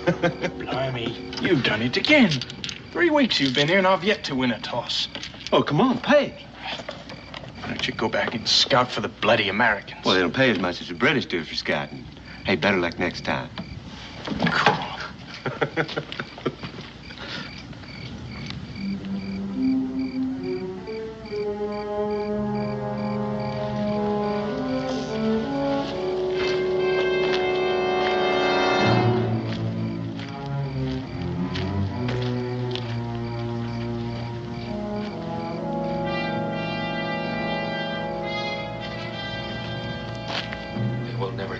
Blimey, you've done it again. 3 weeks you've been here and I've yet to win a toss. Oh, come on, pay. Why don't you go back and scout for the bloody Americans? Well, they don't pay as much as the British do for scouting. Hey, better luck next time. Cool.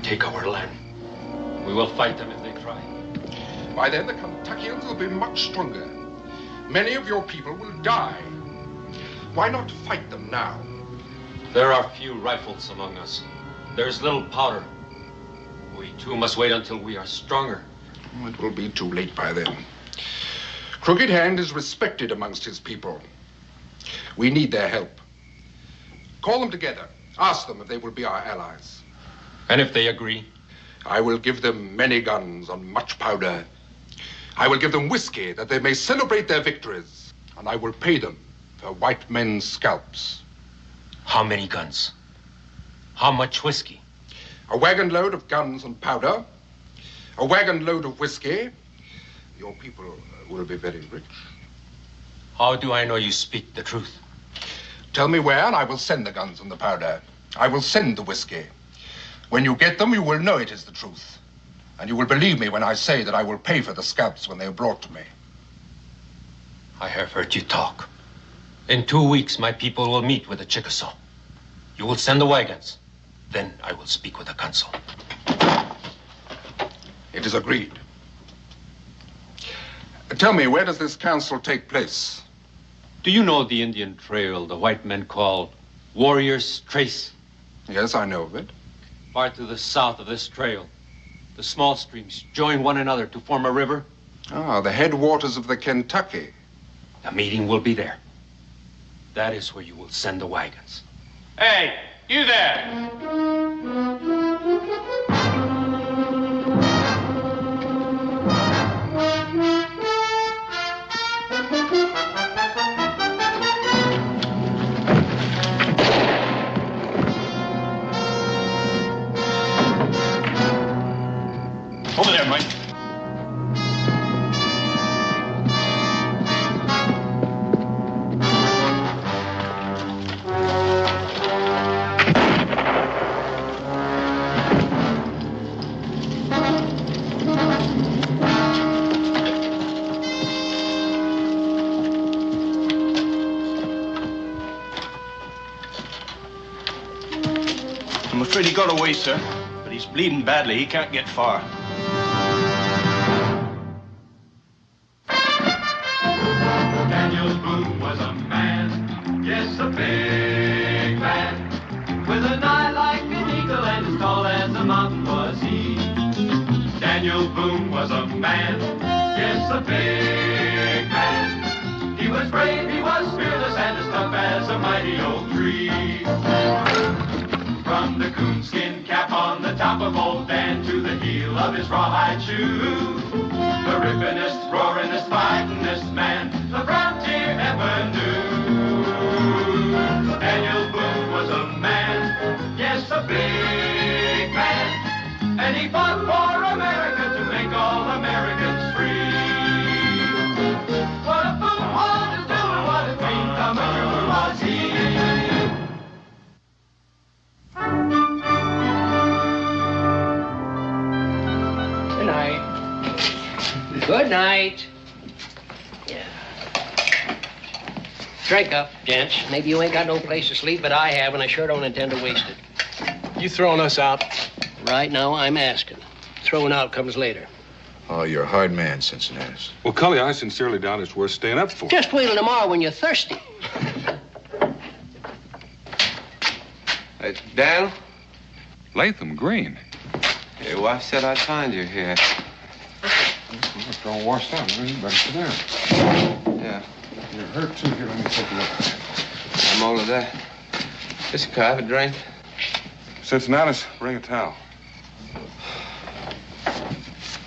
Take our land. We will fight them if they try. By then, the Kentuckians will be much stronger. Many of your people will die. Why not fight them now? There are few rifles among us. There's little powder. We too must wait until we are stronger. It will be too late by then. Crooked Hand is respected amongst his people. We need their help. Call them together. Ask them if they will be our allies. And if they agree? I will give them many guns and much powder. I will give them whiskey that they may celebrate their victories. And I will pay them for white men's scalps. How many guns? How much whiskey? A wagon load of guns and powder. A wagon load of whiskey. Your people will be very rich. How do I know you speak the truth? Tell me where and I will send the guns and the powder. I will send the whiskey. When you get them, you will know it is the truth. And you will believe me when I say that I will pay for the scalps when they are brought to me. I have heard you talk. In 2 weeks, my people will meet with the Chickasaw. You will send the wagons. Then I will speak with the council. It is agreed. Tell me, where does this council take place? Do you know the Indian trail the white men call Warrior's Trace? Yes, I know of it. Far to the south of this trail, the small streams join one another to form a river. Ah, the headwaters of the Kentucky. The meeting will be there. That is where you will send the wagons. Hey, you there! Over there, Mike. I'm afraid he got away, sir. But he's bleeding badly. He can't get far. Daniel Boone was a man, yes, a big man, with an eye like an eagle and as tall as a mountain was he. Daniel Boone was a man, yes, a big man. He was brave, he was fearless, and as tough as a mighty old tree. From the coonskin cap on the top of old Dan to the heel of his rawhide shoe, the rippinest, roaringest, fightingest man the frontier ever knew. Daniel Boone was a man, yes, a big man, and he fought for America to make all Americans free. What a Boone wanted to do and what a dream come true was he. Good night. Good night. Yeah. Drink up, gents. Maybe you ain't got no place to sleep, but I have, and I sure don't intend to waste it. You throwing us out? Right now, I'm asking. Throwing out comes later. Oh, you're a hard man, Cincinnatus. Well, Cully, I sincerely doubt it's worth staying up for. Just wait till tomorrow when you're thirsty. Hey, Dan? Latham Green. Your wife said I'd find you here. It's all washed out. You better sit down. Yeah. You're hurt, too. Here, let me take a look. I'm all of that. Just a have a drink. Cincinnatus, bring a towel.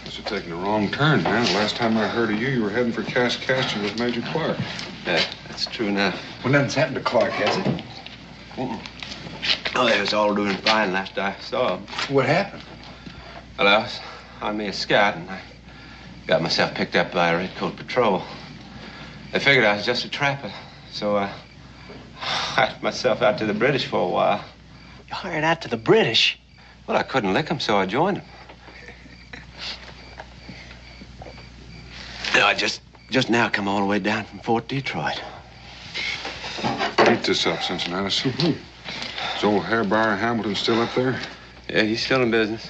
This have taken a wrong turn, man. The last time I heard of you, you were heading for Kaskaskia with Major Clark. Yeah, that's true enough. Well, nothing's happened to Clark, has it? Oh, they was all doing fine last I saw him. What happened? Well, I was on me a scout, and I got myself picked up by a redcoat patrol. They figured I was just a trapper, so I hired myself out to the British for a while. You hired out to the British? Well, I couldn't lick them, so I joined them. No, I just now come all the way down from Fort Detroit. Eat this up, Cincinnati. Is old Hairbuyer Hamilton still up there? Yeah, he's still in business.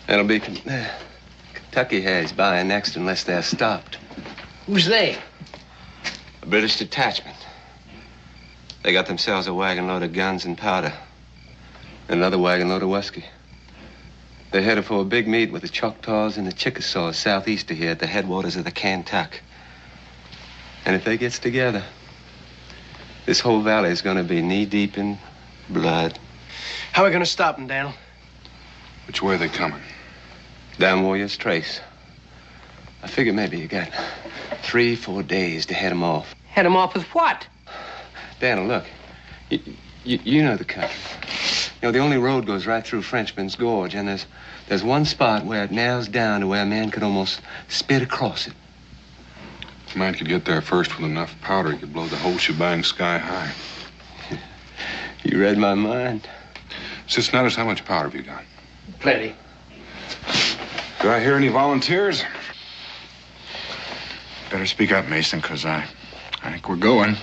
That'll be Kentucky has buying next unless they're stopped. Who's they? A British detachment. They got themselves a wagon load of guns and powder. And another wagon load of whiskey. They're headed for a big meet with the Choctaws and the Chickasaws southeast of here at the headwaters of the Kantuck. And if they gets together, this whole valley is going to be knee-deep in blood. How are we going to stop them, Daniel? Which way are they coming? Down Warrior's Trace. I figured maybe you got 3-4 days to head them off. Head them off with what? Daniel, look. You know the country. You know, the only road goes right through Frenchman's Gorge, and there's one spot where it narrows down to where a man could almost spit across it. If a man could get there first with enough powder, he could blow the whole shebang sky high. You read my mind. Cincinnati, how much powder have you got? Plenty. Do I hear any volunteers? Better speak up, Mason, because I think we're going.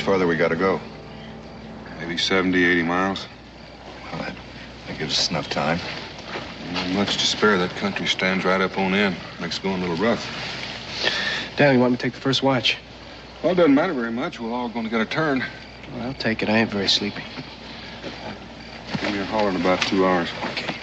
Farther we gotta go? Maybe 70, 80 miles. Well, that gives us enough time. Not much to spare. That country stands right up on end. Makes going a little rough. Daniel, you want me to take the first watch? Well, it doesn't matter very much. We're all going to get a turn. Well, I'll take it. I ain't very sleepy. Give me a holler in about 2 hours. Okay.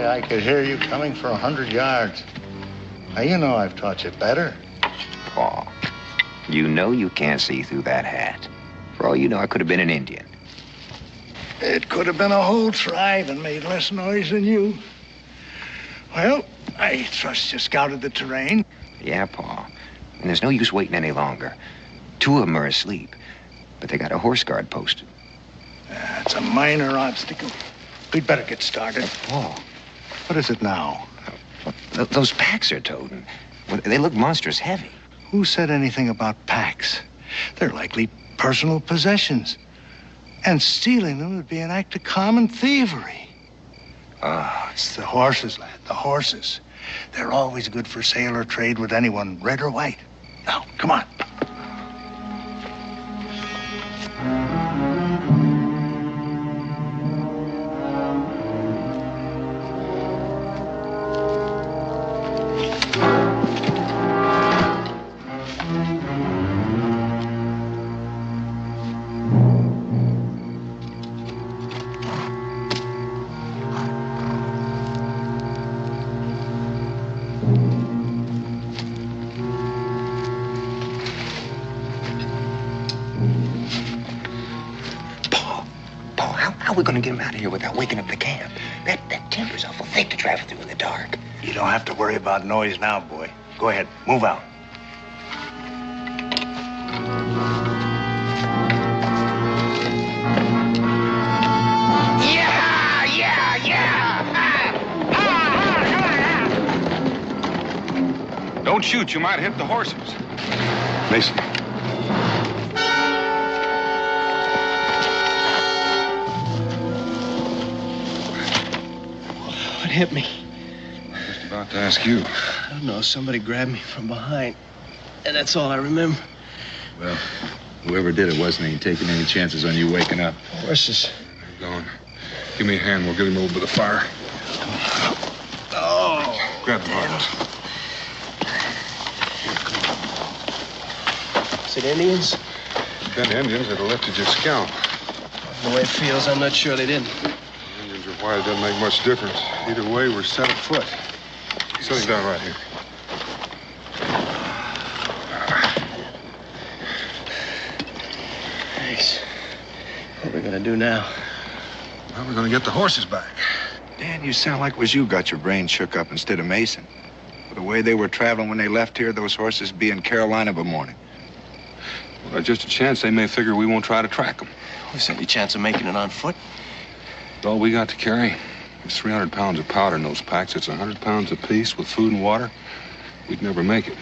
I could hear you coming for 100 yards. Now, you know I've taught you better. Paul, you know you can't see through that hat. For all you know, I could have been an Indian. It could have been a whole tribe and made less noise than you. Well, I trust you scouted the terrain. Yeah, Paul. And there's no use waiting any longer. 2 of them are asleep, but they got a horse guard posted. That's a minor obstacle. We'd better get started. Paul. What is it now? Those packs are toting. Well, they look monstrous heavy. Who said anything about packs? They're likely personal possessions. And stealing them would be an act of common thievery. It's the horses, lad, the horses. They're always good for sale or trade with anyone, red or white. Now, come on. we gonna get them out of here without waking up the camp? That timber's awful thick to travel through in the dark. You don't have to worry about noise now, boy. Go ahead, move out. Don't shoot, you might hit the horses. Mason. What hit me? Just about to ask you. I don't know. Somebody grabbed me from behind. And that's all I remember. Well, whoever did it wasn't ain't taking any chances on you waking up. Horses. They're gone. Give me a hand. We'll get him over to the fire. Oh. Grab the bottles. Is it Indians? Been Indians that lifted your scalp. The way it feels, I'm not sure they didn't. Indians or white, it doesn't make much difference. Either way, we're set afoot. Sit him down right here. Thanks. What are we gonna do now? Well, we're gonna get the horses back. Dan, you sound like it was you got your brain shook up instead of Mason. The way they were traveling when they left here, those horses be in Carolina by morning. Well, just a chance they may figure we won't try to track them. Is there any chance of making it on foot? All we got to carry is 300 pounds of powder in those packs. It's 100 pounds apiece with food and water. We'd never make it.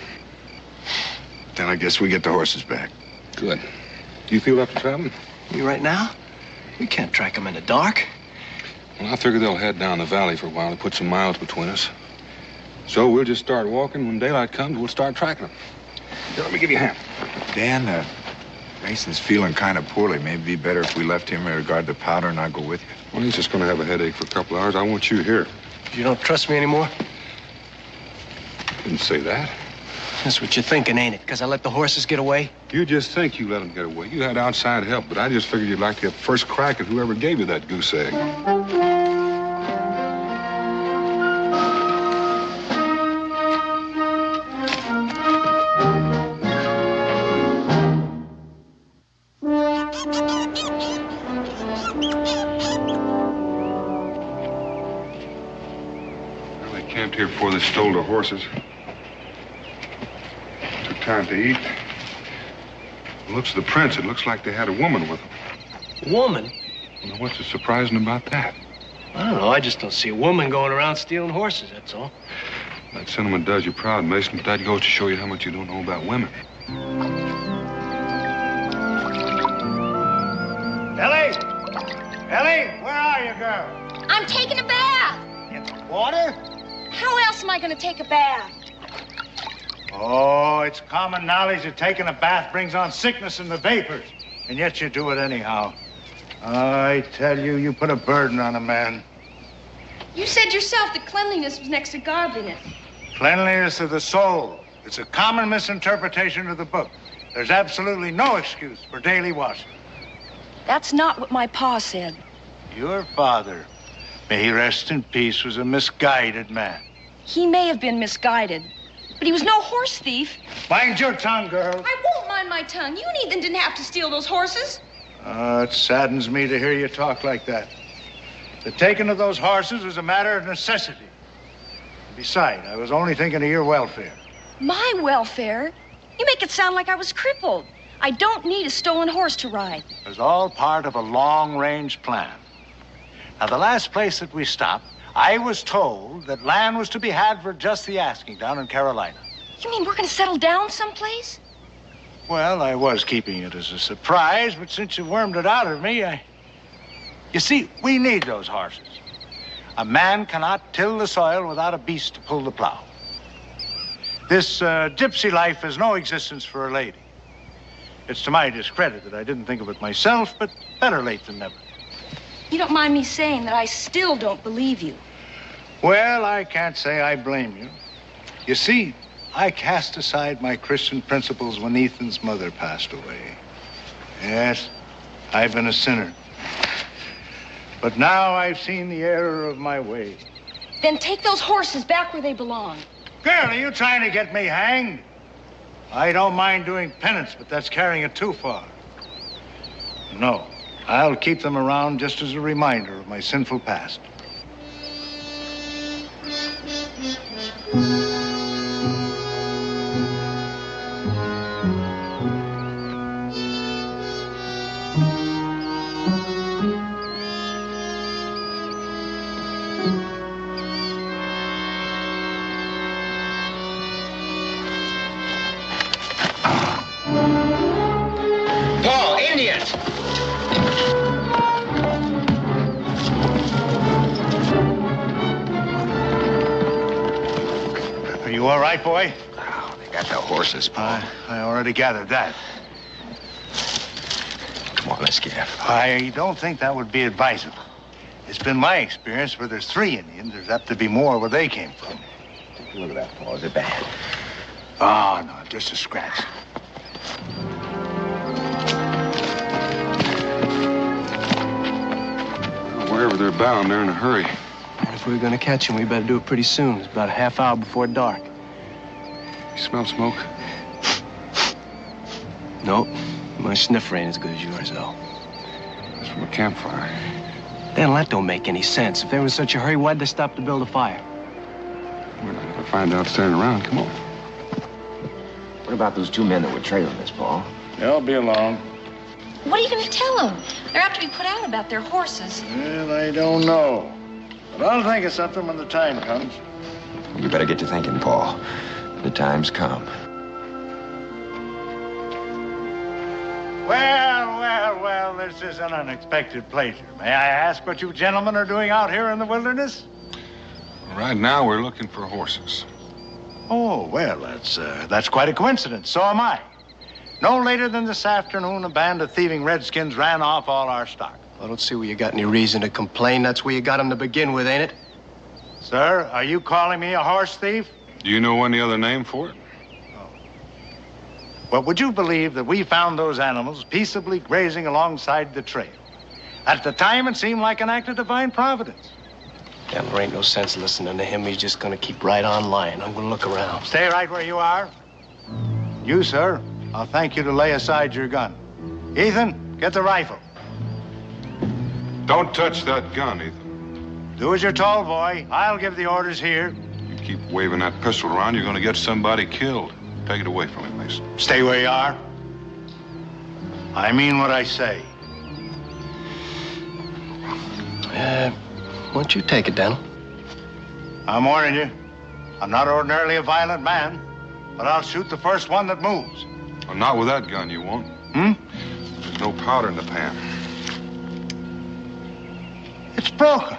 Then I guess we get the horses back. Good. Do you feel up to traveling? You right now? We can't track them in the dark. Well, I figure they'll head down the valley for a while to put some miles between us. So we'll just start walking. When daylight comes, we'll start tracking them. Here, let me give you a hand. Dan, Mason's feeling kind of poorly. Maybe it'd be better if we left him in regard to powder and I'll go with you. Well, he's just going to have a headache for a couple hours. I want you here. You don't trust me anymore? Didn't say that. That's what you're thinking, ain't it? Because I let the horses get away? You just think you let them get away. You had outside help, but I just figured you'd like to get first crack at whoever gave you that goose egg. Well, they camped here before they stole the horses. Took time to eat. The looks of the prints, it looks like they had a woman with them. Woman? Well, what's so surprising about that? I don't know. I just don't see a woman going around stealing horses, that's all. That sentiment does you proud, Mason, but that goes to show you how much you don't know about women. Ellie! Ellie, where are you, girl? I'm taking a bath. In the water? How else am I going to take a bath? Oh, it's common knowledge that taking a bath brings on sickness in the vapors. And yet you do it anyhow. I tell you, you put a burden on a man. You said yourself that cleanliness was next to godliness. Cleanliness of the soul. It's a common misinterpretation of the book. There's absolutely no excuse for daily washing. That's not what my pa said. Your father, may he rest in peace, was a misguided man. He may have been misguided, but he was no horse thief. Mind your tongue, girl. I won't mind my tongue. You and Ethan didn't have to steal those horses. It saddens me to hear you talk like that. The taking of those horses was a matter of necessity. Besides, I was only thinking of your welfare. My welfare? You make it sound like I was crippled. I don't need a stolen horse to ride. It was all part of a long-range plan. Now, the last place that we stopped, I was told that land was to be had for just the asking down in Carolina. You mean we're going to settle down someplace? Well, I was keeping it as a surprise, but since you wormed it out of me, You see, we need those horses. A man cannot till the soil without a beast to pull the plow. This gypsy life has no existence for a lady. It's to my discredit that I didn't think of it myself, but better late than never. You don't mind me saying that I still don't believe you. Well, I can't say I blame you. You see, I cast aside my Christian principles when Ethan's mother passed away. Yes, I've been a sinner. But now I've seen the error of my ways. Then take those horses back where they belong. Girl, are you trying to get me hanged? I don't mind doing penance, but that's carrying it too far. No, I'll keep them around just as a reminder of my sinful past. Paul, Indians! Are you all right, boy? Oh, they got the horses, Paul. I already gathered that. Come on, let's get out. I don't think that would be advisable. It's been my experience where there's 3 Indians, there's apt to be more where they came from. Take a look at that, Paul. Is it bad? Oh, no, just a scratch. Wherever they're bound, they're in a hurry. If we're gonna catch him, we better do it pretty soon. It's about a half hour before dark. You smell smoke? Nope. My sniffer ain't as good as yours, though. It's from a campfire. Then that don't make any sense. If they were in such a hurry, why'd they stop to build a fire? We're not gonna find out standing around. Come on. What about those 2 men that were trailing us, Paul? They'll be along. What are you going to tell them? They're apt to be put out about their horses. Well, I don't know. But I'll think of something when the time comes. You better get to thinking, Paul. The time's come. Well, this is an unexpected pleasure. May I ask what you gentlemen are doing out here in the wilderness? Right now, we're looking for horses. Oh, well, that's quite a coincidence. So am I. No later than this afternoon, a band of thieving redskins ran off all our stock. I don't see where you got any reason to complain. That's where you got him to begin with, ain't it? Sir, are you calling me a horse thief? Do you know any other name for it? Well, would you believe that we found those animals peaceably grazing alongside the trail? At the time, it seemed like an act of divine providence. Damn, there ain't no sense listening to him. He's just gonna keep right on lying. I'm gonna look around. Stay right where you are. You, sir, I'll thank you to lay aside your gun. Ethan, get the rifle. Don't touch that gun, Ethan. Do as you're told, boy. I'll give the orders here. You keep waving that pistol around, you're gonna get somebody killed. Take it away from him, Mason. Stay where you are. I mean what I say. Why don't you take it, Daniel? I'm warning you. I'm not ordinarily a violent man, but I'll shoot the first one that moves. Well, not with that gun, you won't. There's no powder in the pan. It's broken.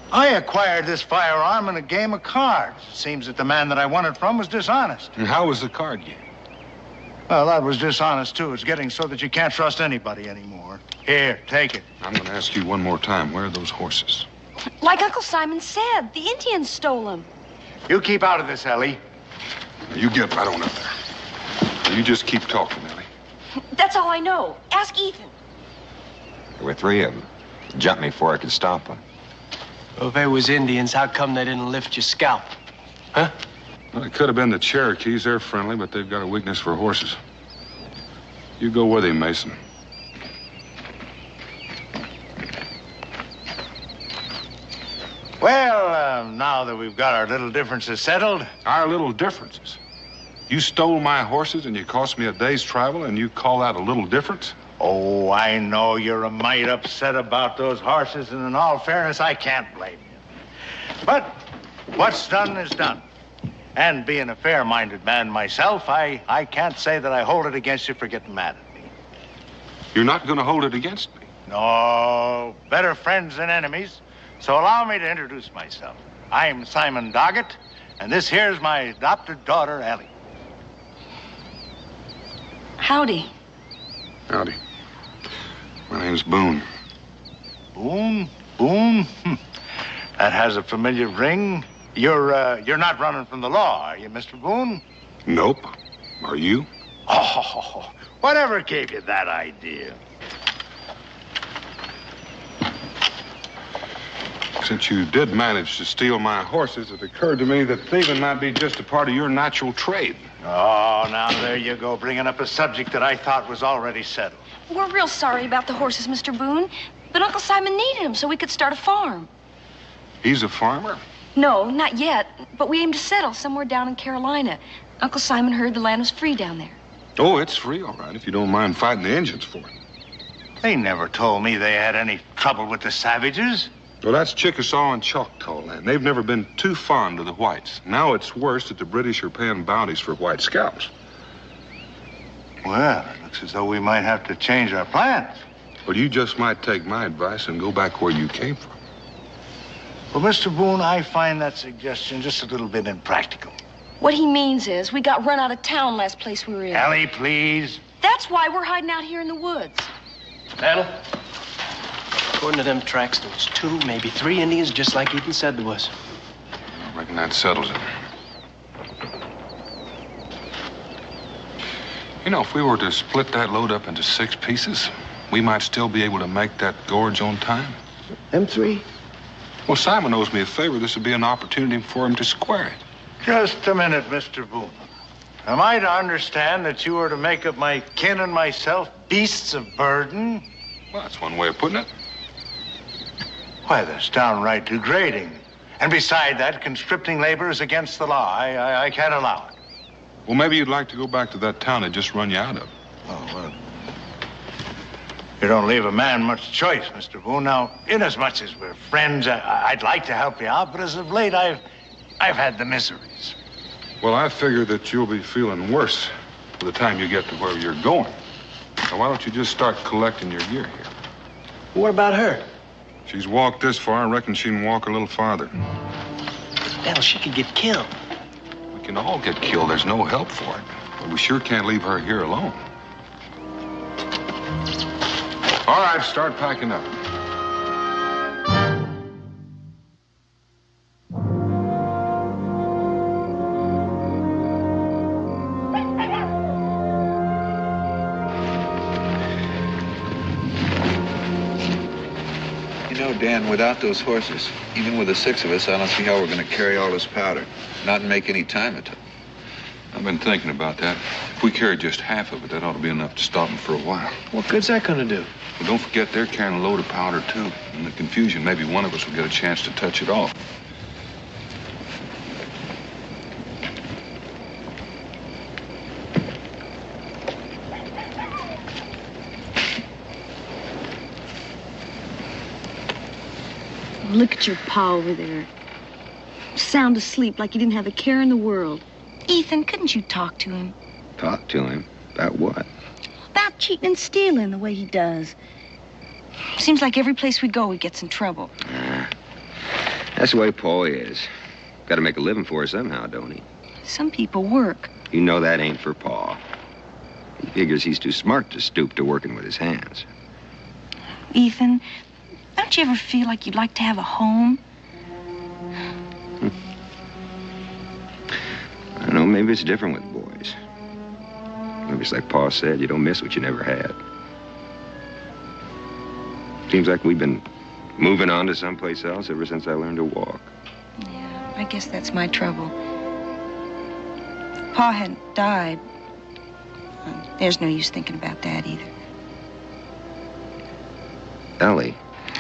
I acquired this firearm in a game of cards. It seems that the man that I won it from was dishonest. And how was the card game? Well, that was dishonest, too. It's getting so that you can't trust anybody anymore. Here, take it. I'm going to ask you one more time. Where are those horses? Like Uncle Simon said, the Indians stole them. You keep out of this, Ellie. You get right on up there. You just keep talking, Ellie. That's all I know. Ask Ethan. There were 3 of them. Jumped me before I could stop them. Well, if they was Indians, how come they didn't lift your scalp? Huh? Well, it could have been the Cherokees. They're friendly, but they've got a weakness for horses. You go with him, Mason. Well, now that we've got our little differences settled. Our little differences? You stole my horses and you cost me a day's travel and you call that a little difference? Oh, I know you're a mite upset about those horses, and in all fairness, I can't blame you. But what's done is done. And being a fair-minded man myself, I can't say that I hold it against you for getting mad at me. You're not going to hold it against me? No, better friends than enemies. So allow me to introduce myself. I'm Simon Doggett, and this here's my adopted daughter, Ellie. Howdy. Howdy. My name's Boone. Boone? Boone? That has a familiar ring. You're not running from the law, are you, Mr. Boone? Nope. Are you? Oh, whatever gave you that idea? Since you did manage to steal my horses, it occurred to me that thieving might be just a part of your natural trade. Oh, now there you go, bringing up a subject that I thought was already settled. We're real sorry about the horses, Mr. Boone, but Uncle Simon needed them so we could start a farm. He's a farmer? No, not yet, but we aim to settle somewhere down in Carolina. Uncle Simon heard the land was free down there. Oh, it's free, all right, if you don't mind fighting the Indians for it. They never told me they had any trouble with the savages. Well, that's Chickasaw and Choctaw land. They've never been too fond of the whites. Now it's worse that the British are paying bounties for white scalps. Well, it looks as though we might have to change our plans. Well, you just might take my advice and go back where you came from. Well, Mr. Boone, I find that suggestion just a little bit impractical. What he means is we got run out of town last place we were in. Ellie, please. That's why we're hiding out here in the woods. Battle? According to them tracks, there was 2, maybe 3 Indians, just like Ethan said there was. I reckon that settles it. You know, if we were to split that load up into 6 pieces, we might still be able to make that gorge on time. Them 3? Well, Simon owes me a favor. This would be an opportunity for him to square it. Just a minute, Mr. Boone. Am I to understand that you are to make of my kin and myself beasts of burden? Well, that's one way of putting it. Why, that's downright degrading. And beside that, conscripting labor is against the law. I can't allow it. Well, maybe you'd like to go back to that town they just run you out of. Oh, well. You don't leave a man much choice, Mr. Boone. Now, inasmuch as we're friends, I'd like to help you out, but as of late, I've had the miseries. Well, I figure that you'll be feeling worse by the time you get to where you're going. Now, why don't you just start collecting your gear here? What about her? She's walked this far. I reckon she can walk a little farther. Hell, she could get killed. We can all get killed. There's no help for it. But we sure can't leave her here alone. All right, start packing up. You know, Dan, without those horses, even with the 6 of us, I don't see how we're going to carry all this powder. Not make any time at all. I've been thinking about that. If we carry just half of it, that ought to be enough to stop them for a while. What good's that gonna do? Well, don't forget they're carrying a load of powder, too. In the confusion, maybe one of us will get a chance to touch it off. Look at your pa over there. Sound asleep like you didn't have a care in the world. Ethan, couldn't you talk to him? Talk to him? About what? About cheating and stealing the way he does. Seems like every place we go, he gets in trouble. That's the way Paul is. Got to make a living for her somehow, don't he? Some people work. You know that ain't for Paul. He figures he's too smart to stoop to working with his hands. Ethan, don't you ever feel like you'd like to have a home? I don't know, maybe it's different with boys. Maybe it's like Pa said, you don't miss what you never had. Seems like we've been moving on to someplace else ever since I learned to walk. Yeah, I guess that's my trouble. If Pa hadn't died, there's no use thinking about that either. Ellie.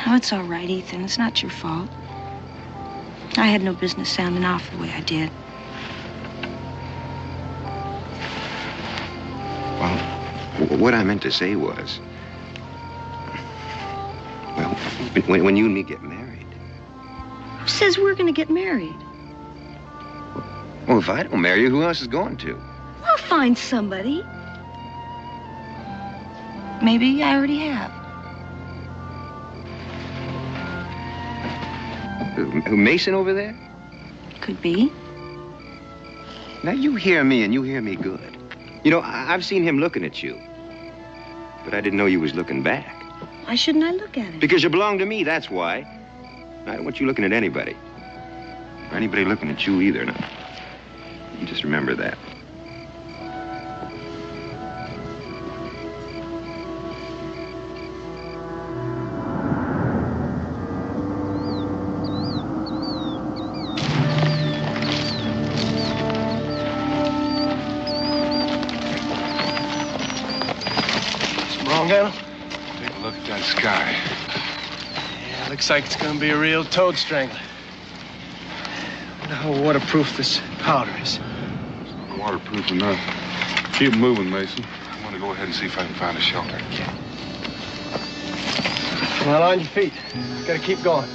Oh, it's all right, Ethan. It's not your fault. I had no business sounding off the way I did. Well, what I meant to say was, well, when you and me get married. Who says we're gonna get married? Well, if I don't marry you, who else is going to? I'll find somebody. Maybe I already have. Mason over there? Could be. Now, you hear me, and you hear me good. You know, I've seen him looking at you. But I didn't know you was looking back. Why shouldn't I look at him? Because you belong to me, that's why. I don't want you looking at anybody. Or anybody looking at you either. Now, you just remember that. wrong, Daniel? Take a look at that sky. Yeah, looks like it's gonna be a real toad strangler. I wonder how waterproof this powder is. It's not waterproof enough. Keep moving, Mason. I want to go ahead and see if I can find a shelter. Well, on your feet. Gotta keep going.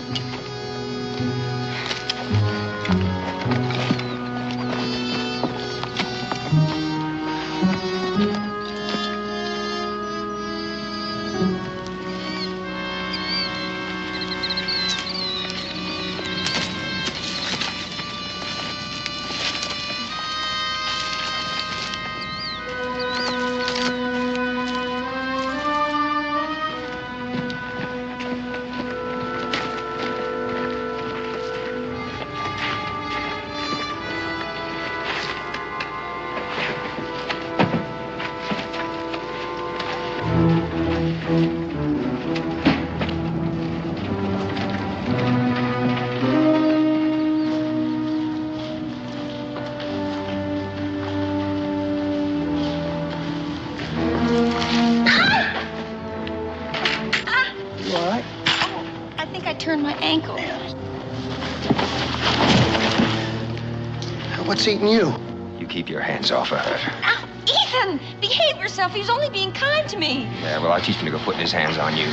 What's eating you? You keep your hands off of her. Ow, Ethan, behave yourself. He was only being kind to me. Yeah, well, I'll teach him to go putting his hands on you.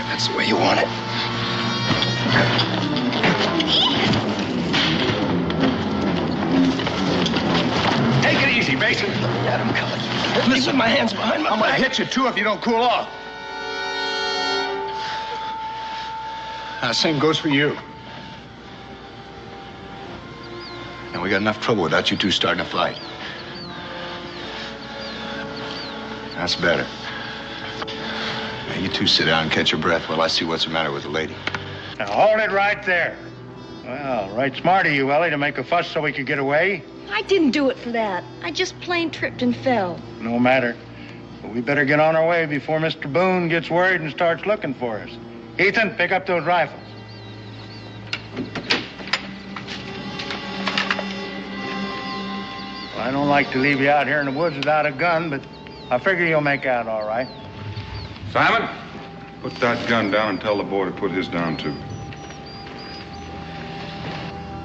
That's the way you want it. Take it easy, Mason. Got him coming. Listen, my hands behind my I'm gonna back. hit you, too, if you don't cool off. Same goes for you. And we got enough trouble without you two starting a fight. That's better. Now, you two sit down and catch your breath while I see what's the matter with the lady. Now, hold it right there. Well, right smart of you, Ellie, to make a fuss so we could get away. I didn't do it for that. I just plain tripped and fell. No matter. But we better get on our way before Mr. Boone gets worried and starts looking for us. Ethan, pick up those rifles. Well, I don't like to leave you out here in the woods without a gun, but I figure you'll make out all right. Simon, put that gun down and tell the boy to put his down, too.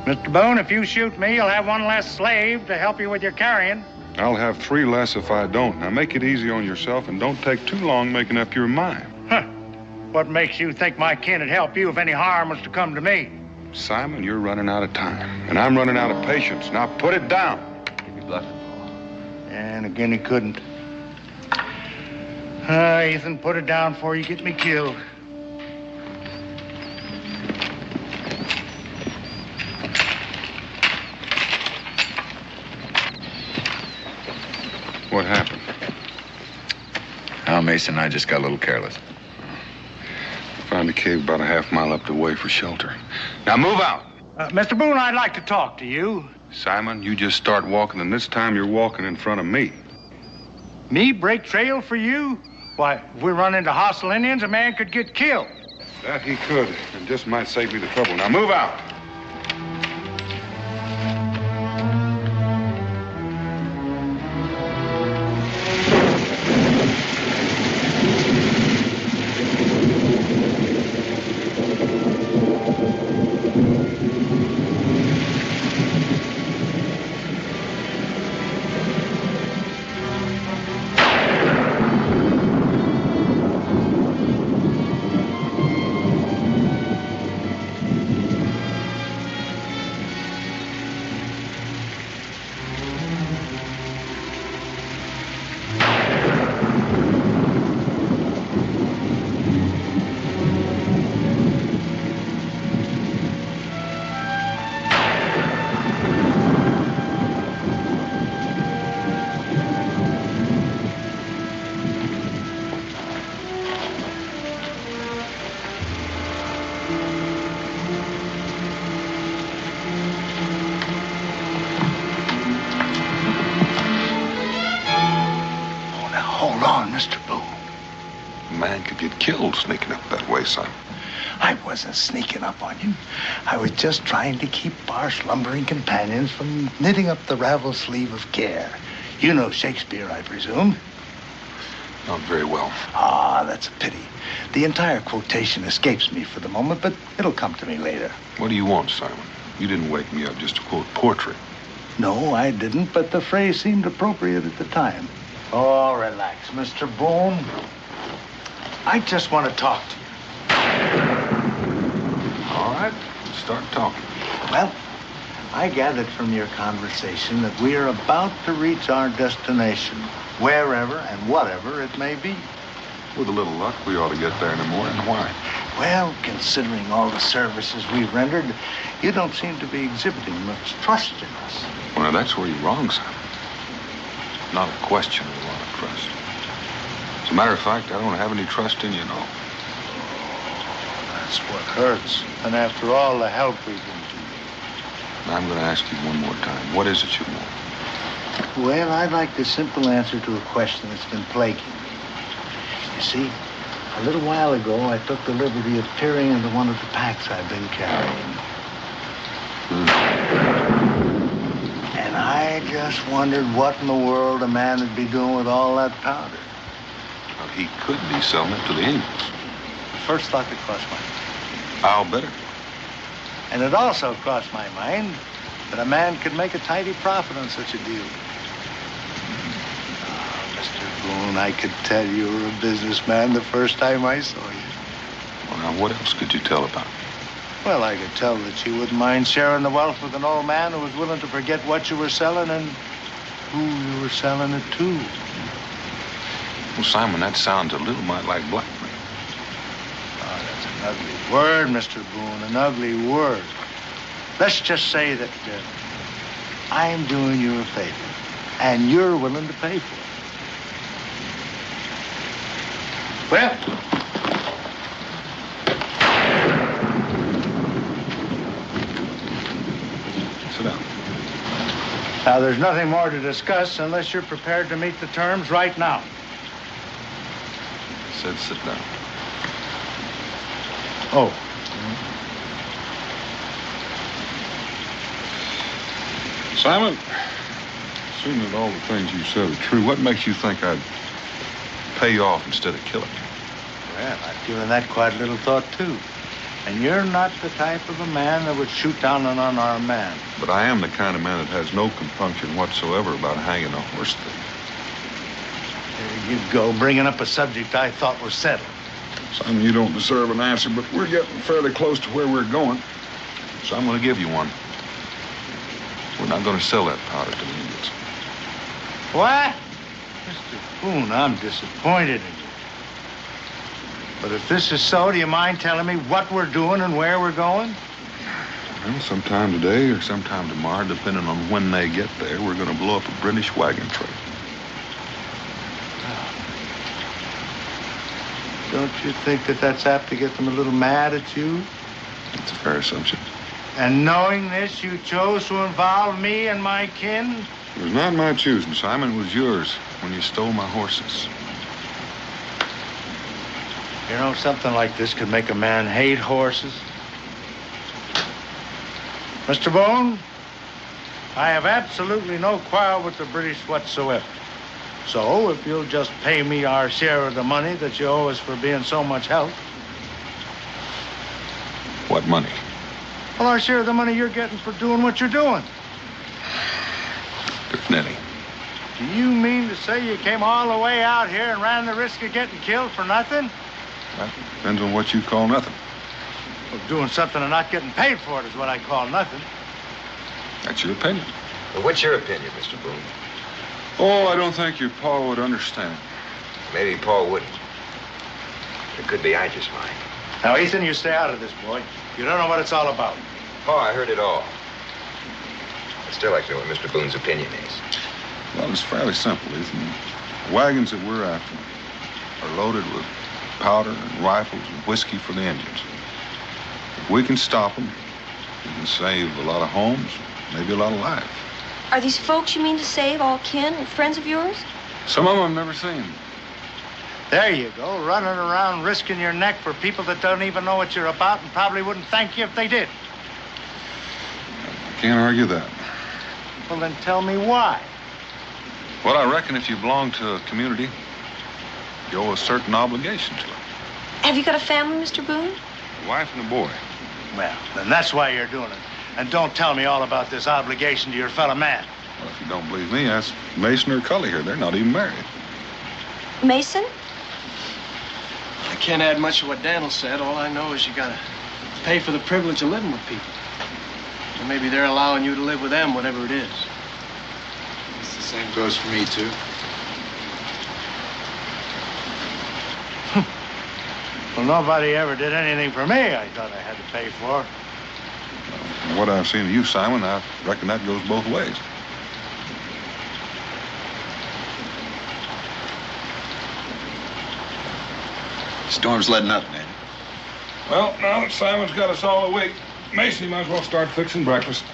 Mr. Boone, if you shoot me, you'll have one less slave to help you with your carrying. I'll have 3 less if I don't. Now, make it easy on yourself and don't take too long making up your mind. Huh. What makes you think my kin would help you if any harm was to come to me? Simon, you're running out of time, and I'm running out of patience. Now, put it down. You'd be bluffing, Paul. And again, he couldn't. Ethan, put it down before you get me killed. What happened? Al Mason and I just got a little careless. Found a cave about a half-mile up the way for shelter. Now move out. Mr. Boone, I'd like to talk to you. Simon, you just start walking, and this time you're walking in front of me. Me break trail for you? Why, if we run into hostile Indians, a man could get killed. That he could, and just might save me the trouble. Now move out. Sneaking up that way, son. I wasn't sneaking up on you. I was just trying to keep our slumbering companions from knitting up the ravel sleeve of care. You know Shakespeare, I presume. Not very well. Ah, that's a pity. The entire quotation escapes me for the moment, but it'll come to me later. What do you want, Simon? You didn't wake me up just to quote portrait. No, I didn't, but the phrase seemed appropriate at the time. Oh, relax, Mr. Boone. I just want to talk to you. All right, start talking. Well, I gathered from your conversation that we are about to reach our destination, wherever and whatever it may be. With a little luck, we ought to get there in the morning. Why? Well, considering all the services we've rendered, you don't seem to be exhibiting much trust in us. Well, that's where you're wrong, Simon. Not a question of a lot of trust. As a matter of fact, I don't have any trust in you, no. That's what hurts. And after all the help we've been to you. I'm going to ask you one more time. What is it you want? Well, I'd like the simple answer to a question that's been plaguing me. You see, a little while ago, I took the liberty of peering into one of the packs I've been carrying. And I just wondered what in the world a man would be doing with all that powder. Well, he could be selling it to the Indians. First thought that crossed my mind. I'll bet it. And it also crossed my mind that a man could make a tidy profit on such a deal. Mr. Boone, I could tell you were a businessman the first time I saw you. Well, now, what else could you tell about me? Well, I could tell that you wouldn't mind sharing the wealth with an old man who was willing to forget what you were selling and who you were selling it to. Well, Simon, that sounds a little mite like blackmail. Oh, that's an ugly word, Mr. Boone, an ugly word. Let's just say that I'm doing you a favor, and you're willing to pay for it. Well, sit down. Now, there's nothing more to discuss unless you're prepared to meet the terms right now. I said sit down. Oh. Simon, assuming that all the things you said are true, what makes you think I'd pay you off instead of killing you? Well, I've given that quite a little thought, too. And you're not the type of a man that would shoot down an unarmed man. But I am the kind of man that has no compunction whatsoever about hanging a horse thief. There you go, bringing up a subject I thought was settled. Simon, you don't deserve an answer, but we're getting fairly close to where we're going. So I'm going to give you one. We're not going to sell that powder to the Indians. What? Mr. Boone, I'm disappointed in you. But if this is so, do you mind telling me what we're doing and where we're going? Well, sometime today or sometime tomorrow, depending on when they get there, we're going to blow up a British wagon train. Don't you think that that's apt to get them a little mad at you? That's a fair assumption. And knowing this, you chose to involve me and my kin? It was not my choosing, Simon. It was yours when you stole my horses. You know, something like this could make a man hate horses. Mr. Boone, I have absolutely no quarrel with the British whatsoever. So, if you'll just pay me our share of the money that you owe us for being so much help. What money? Well, our share of the money you're getting for doing what you're doing. There's Nettie. Do you mean to say you came all the way out here and ran the risk of getting killed for nothing? That depends on what you call nothing. Well, doing something and not getting paid for it is what I call nothing. That's your opinion. Well, what's your opinion, Mr. Boone? Oh, I don't think your pa would understand. Maybe Paul wouldn't. It could be I just might. Now, Ethan, you stay out of this, boy. You don't know what it's all about. Pa, I heard it all. I'd still like to know what Mr. Boone's opinion is. Well, it's fairly simple, isn't it? The wagons that we're after are loaded with powder and rifles and whiskey for the Indians. If we can stop them, we can save a lot of homes, maybe a lot of lives. Are these folks you mean to save all kin and friends of yours? Some of them I've never seen. There you go, running around risking your neck for people that don't even know what you're about and probably wouldn't thank you if they did. I can't argue that. Well, then tell me why. Well, I reckon if you belong to a community, You owe a certain obligation to her. Have you got a family, Mr. Boone? A wife and a boy. Well, then that's why you're doing it. And don't tell me all about this obligation to your fellow man. Well, if you don't believe me, ask Mason or Cully here. They're not even married. Mason? I can't add much to what Daniel said. All I know is you gotta pay for the privilege of living with people. And maybe they're allowing you to live with them, whatever it is. It's the same goes for me, too. Well, nobody ever did anything for me I thought I had to pay for. From what I've seen of you, Simon, I reckon that goes both ways. Storm's letting up, man. Well, now that Simon's got us all awake, Mason, you might as well start fixing breakfast.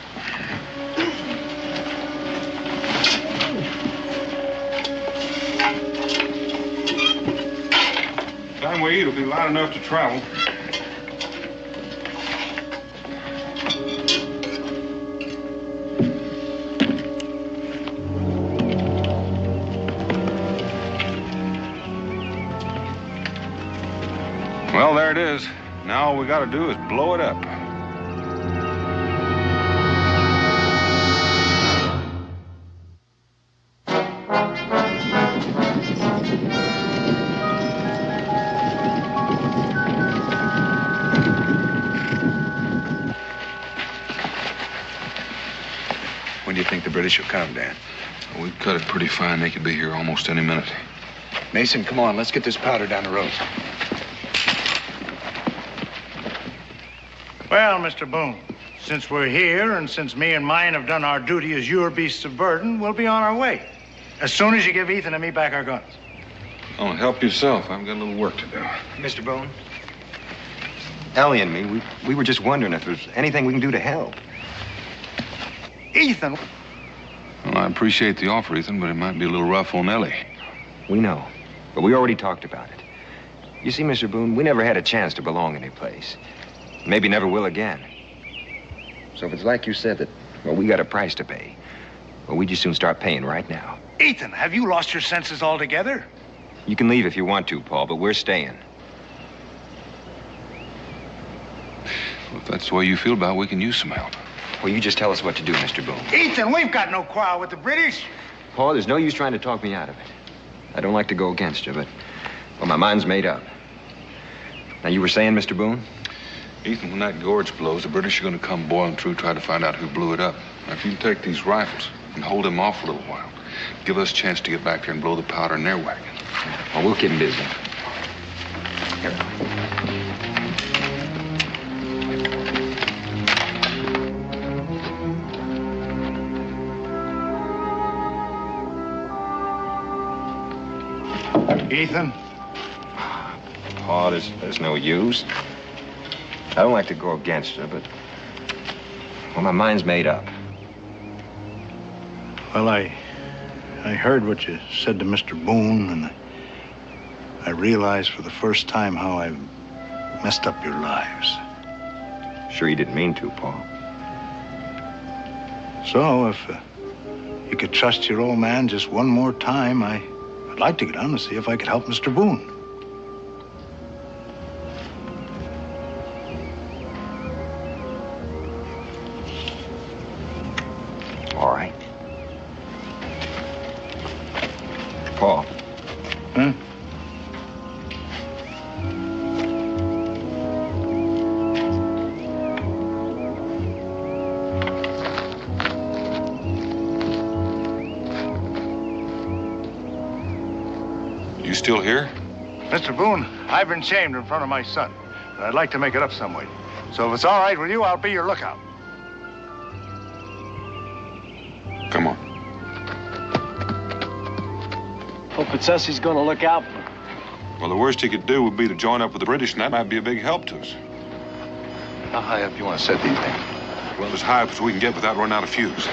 Time we eat will be light enough to travel. Well, there it is. Now all we got to do is blow it up. When do you think the British will come, Dan? Well, we've cut it pretty fine. They could be here almost any minute. Mason, come on. Let's get this powder down the road. Well, Mr. Boone, since we're here and since me and mine have done our duty as your beasts of burden, we'll be on our way. As soon as you give Ethan and me back our guns. Oh, help yourself. I've got a little work to do. Mr. Boone? Ellie and me, we were just wondering if there's anything we can do to help. Ethan! Well, I appreciate the offer, Ethan, but it might be a little rough on Ellie. We know, but we already talked about it. You see, Mr. Boone, we never had a chance to belong any place. Maybe never will again. So if it's like you said that, well, we got a price to pay, well, we just soon start paying right now. Ethan, have you lost your senses altogether? You can leave if you want to, Paul, but we're staying. Well, if that's the way you feel about it, we can use some help. Well, you just tell us what to do, Mr. Boone. Ethan, we've got no quarrel with the British. Paul, there's no use trying to talk me out of it. I don't like to go against you, but, well, my mind's made up. Now, you were saying, Mr. Boone? Ethan, when that gorge blows, the British are going to come boiling through, try to find out who blew it up. Now, if you take these rifles and hold them off a little while, give us a chance to get back there and blow the powder in their wagon. Well, we'll keep them busy. Here. Ethan? Paul, there's no use. I don't like to go against you, but, well, my mind's made up. Well, I heard what you said to Mr. Boone, and I realized for the first time how I've messed up your lives. Sure you didn't mean to, Paul. So, if you could trust your old man just one more time, I'd like to get down and see if I could help Mr. Boone. All right. Paul. Huh? You still here? Mr. Boone, I've been shamed in front of my son, but I'd like to make it up some way. So if it's all right with you, I'll be your lookout. Come on. Hope it's us he's gonna look out for. Well, the worst he could do would be to join up with the British, and that might be a big help to us. How high up do you want to set these things? Well, as high up as we can get without running out of fuse.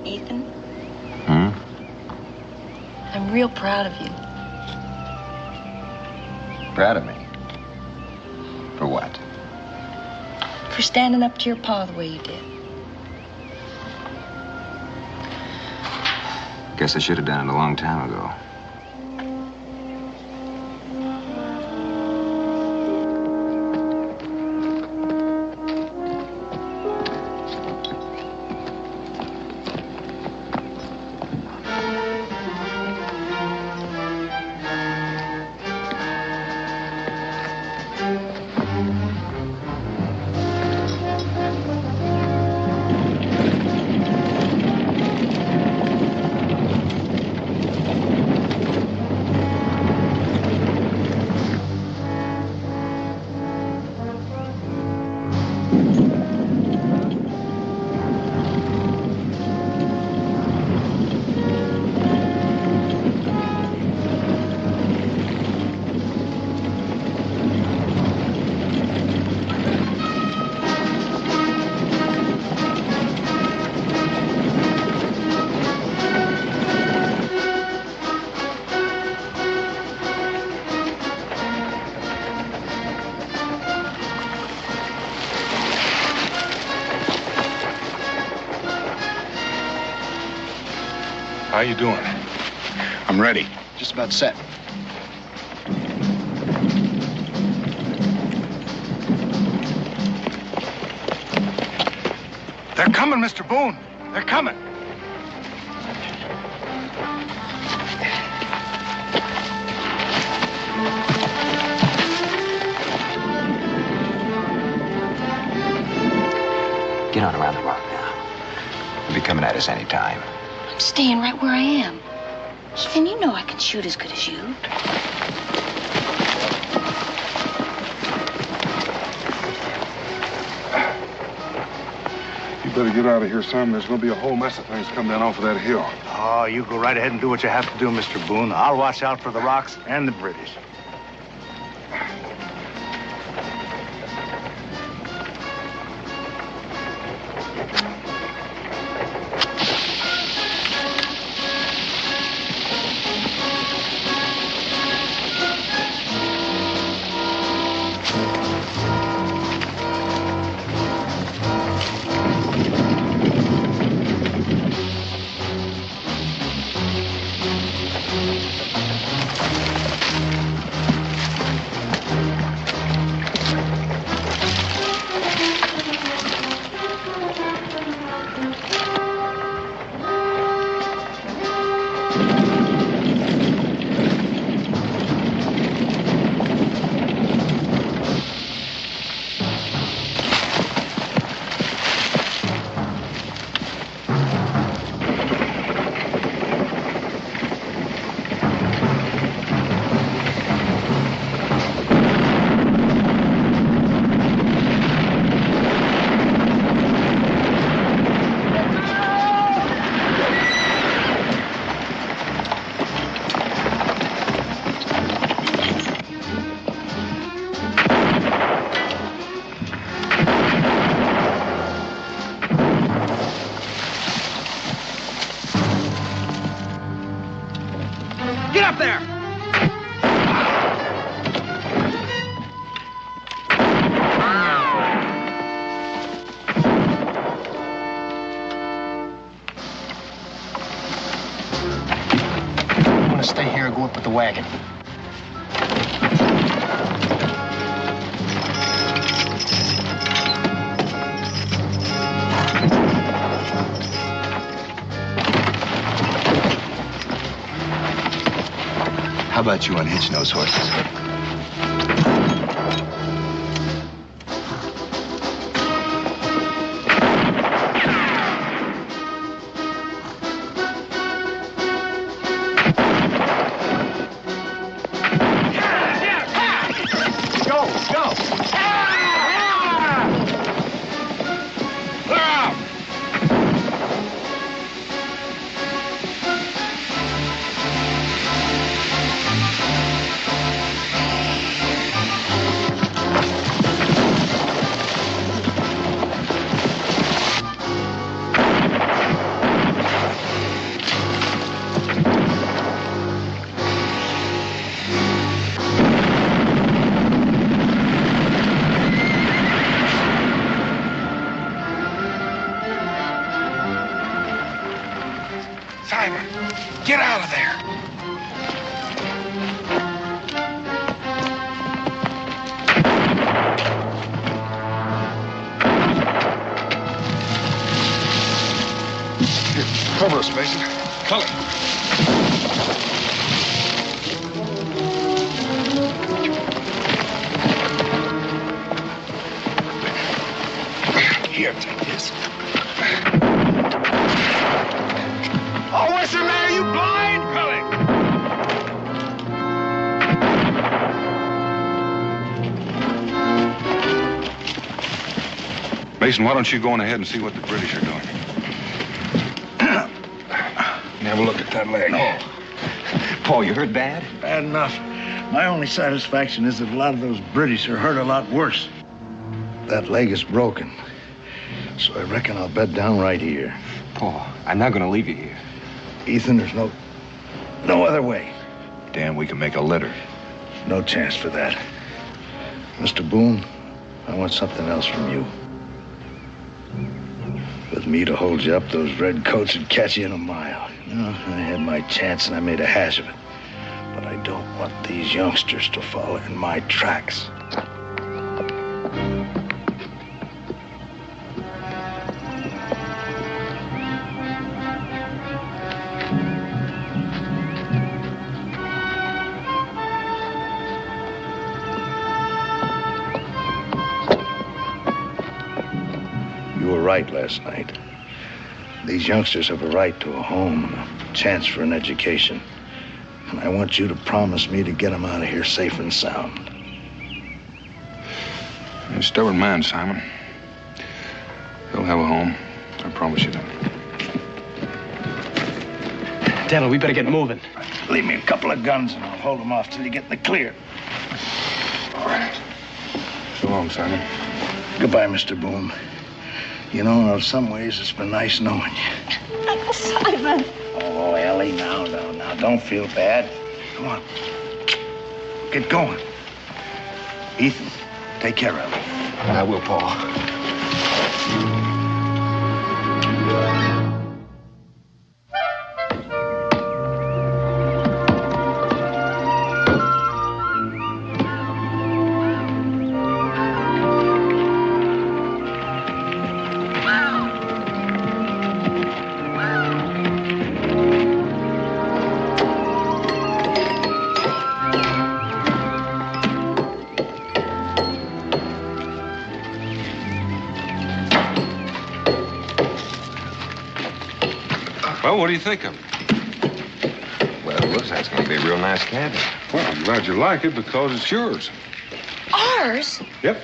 Ethan, Hmm? I'm real proud of you. Proud of me? For what? For standing up to your pa the way you did. Guess I should have done it a long time ago. How you doing? I'm ready. Just about set. They're coming, Mr. Boone. They're coming. Get on around the rock now. They'll be coming at us any time. I'm staying right where I am. Even you know I can shoot as good as you. You better get out of here, son. There's gonna be a whole mess of things coming down off of that hill. Oh, you go right ahead and do what you have to do, Mr. Boone. I'll watch out for the rocks and the British. Stay here or go up with the wagon. How about you unhitching those horses? Simon, get out of there. Here, cover us, Mason. Cullen. Here, take this. Oh, what's the matter? You blind, Cullen? Mason, why don't you go on ahead and see what the British are doing? Have a look at that leg. No. Paul, you hurt bad? Bad enough. My only satisfaction is that a lot of those British are hurt a lot worse. That leg is broken. So I reckon I'll bed down right here. Paul, I'm not going to leave you here. Ethan, there's no other way. Dan, we can make a litter. No chance for that. Mr. Boone, I want something else from you. With me to hold you up, those red coats would catch you in a mile. No, I had my chance and I made a hash of it. But I don't want these youngsters to follow in my tracks. You were right last night. These youngsters have a right to a home and a chance for an education. And I want you to promise me to get them out of here safe and sound. You're a stubborn man, Simon. They'll have a home. I promise you that. Daniel, we better get moving. Leave me a couple of guns and I'll hold them off till you get in the clear. All right. So long, Simon. Goodbye, Mr. Boone. You know, in some ways, it's been nice knowing you. Uncle Simon. Oh, Ellie, now, don't feel bad. Come on. Get going. Ethan, take care of Ellie. I will, Paul. Well, what do you think of it? Well, it looks like it's going to be a real nice cabin. Well, I'm glad you like it because it's yours. Ours? Yep.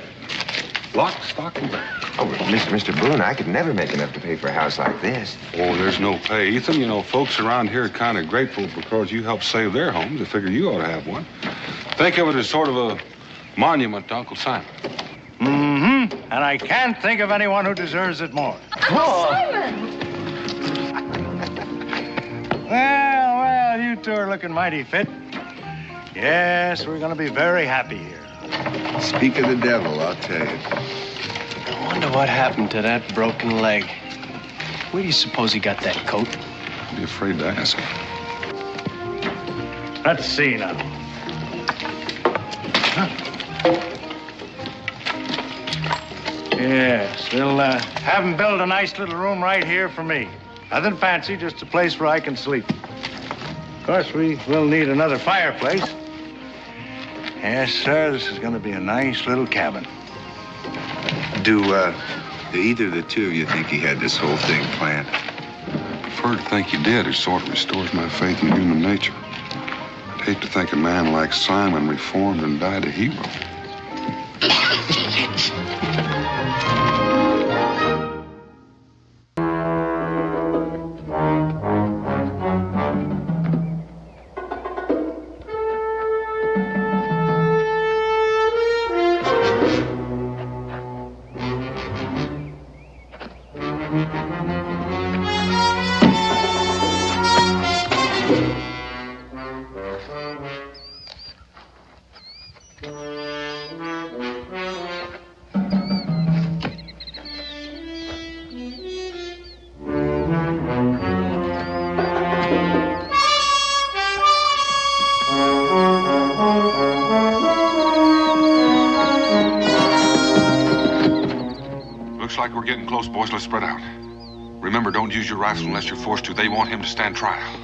Lock, stock, and barrel. Oh, but Mr. Boone, I could never make enough to pay for a house like this. Oh, there's no pay, Ethan. You know, folks around here are kind of grateful because you helped save their homes. They figure you ought to have one. Think of it as sort of a monument to Uncle Simon. Mm-hmm. And I can't think of anyone who deserves it more. Uncle Simon! Well, you two are looking mighty fit. Yes, we're going to be very happy here. Speak of the devil, I'll tell you. I wonder what happened to that broken leg. Where do you suppose he got that coat? I'd be afraid to ask. Let's see now. Huh. Yes, we'll have him build a nice little room right here for me. Nothing fancy, just a place where I can sleep. Of course, we will need another fireplace. Yes, sir, this is going to be a nice little cabin. Do either of the two of you think he had this whole thing planned? I prefer to think you did. It sort of restores my faith in human nature. I'd hate to think a man like Simon reformed and died a hero. close, boys. Let's spread out. Remember, don't use your rifle unless you're forced to. They want him to stand trial.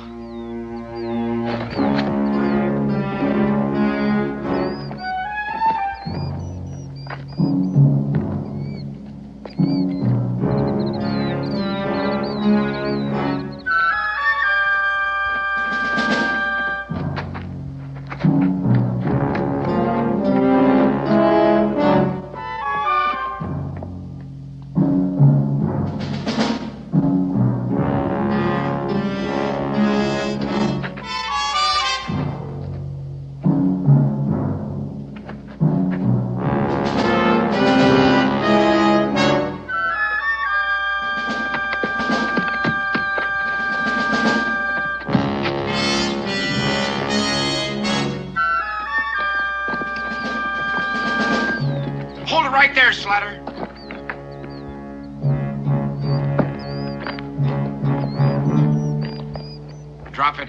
Drop it.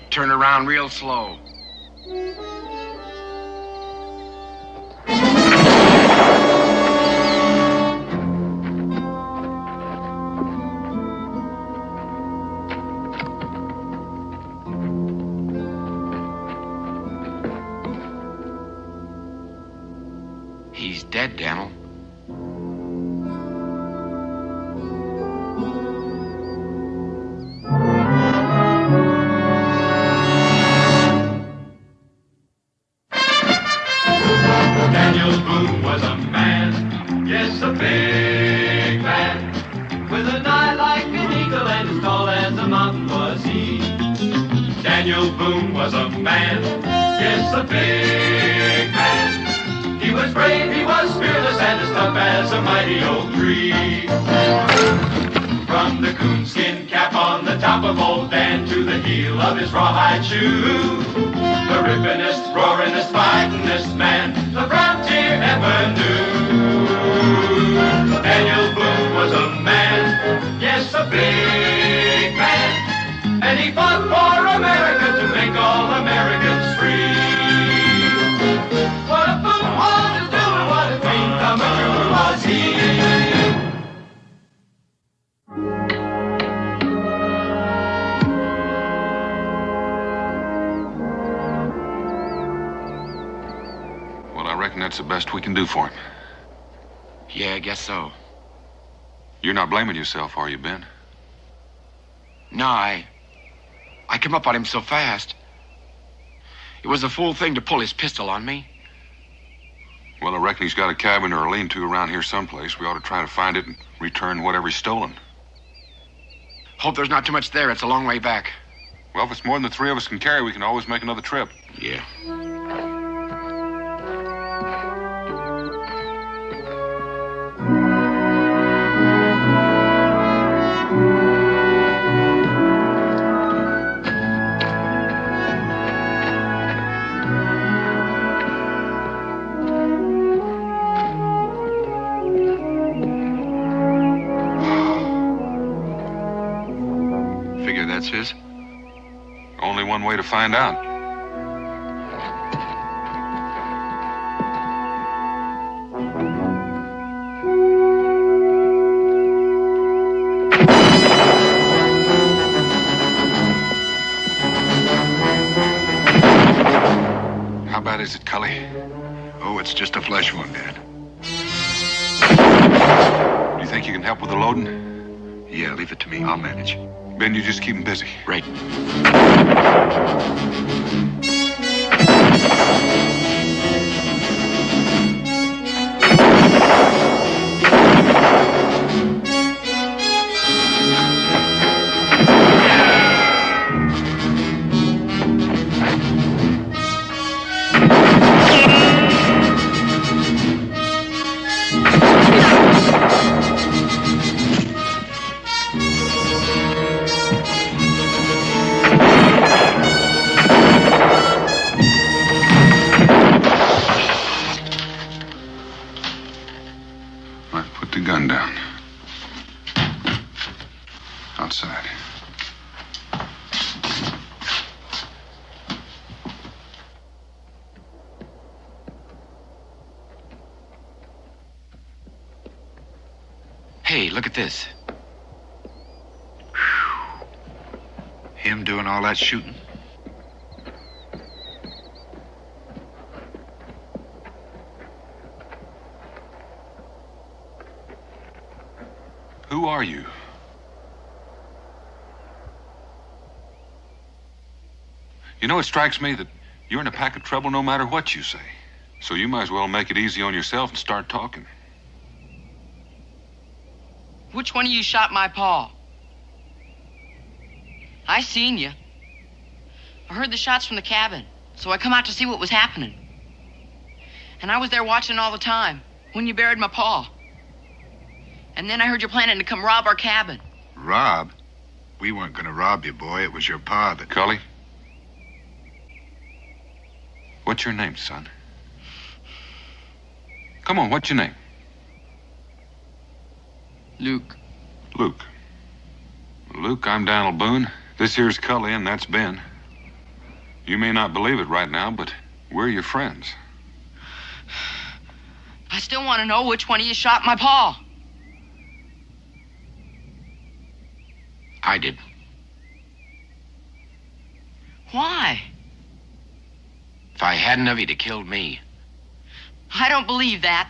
Turn around real slow. He's dead, Daniel. Daniel Boone was a man, yes, a big man, with an eye like an eagle and as tall as a mountain was he. Daniel Boone was a man, yes, a big man. He was brave, he was fearless, and as tough as a mighty oak tree. From the coonskin cap on the top of old Dan to the heel of his rawhide shoe, the rippinest, roaringest, fightingest man the frontier ever knew. Daniel Boone was a man, yes, a big man, and he fought for America to make all Americans free. What a Boone wanted to do and what a dream come true was he. I reckon that's the best we can do for him. Yeah, I guess so. You're not blaming yourself, are you, Ben? No, I came up on him so fast. It was a fool thing to pull his pistol on me. Well, I reckon he's got a cabin or a lean-to around here someplace. We ought to try to find it and return whatever he's stolen. Hope there's not too much there. It's a long way back. Well, if it's more than the three of us can carry, we can always make another trip. Yeah. That's his? Only one way to find out. How bad is it, Cully? Oh, it's just a flesh wound, Dad. Do you think you can help with the loading? Yeah, leave it to me. I'll manage. Ben, you just keep him busy. Right. Hey, look at this. Him doing all that shooting? Who are you? You know, it strikes me that you're in a pack of trouble no matter what you say. So you might as well make it easy on yourself and start talking. Which one of you shot my pa? I seen you. I heard the shots from the cabin, so I come out to see what was happening. And I was there watching all the time when you buried my pa. And then I heard you planning to come rob our cabin. Rob? We weren't gonna rob you, boy. It was your pa that... Cully? What's your name, son? Come on, what's your name? Luke. Luke. Luke, I'm Daniel Boone. This here's Cully, and that's Ben. You may not believe it right now, but we're your friends. I still want to know which one of you shot my pa. I did. Why? If I hadn't of, he'd have killed me. I don't believe that.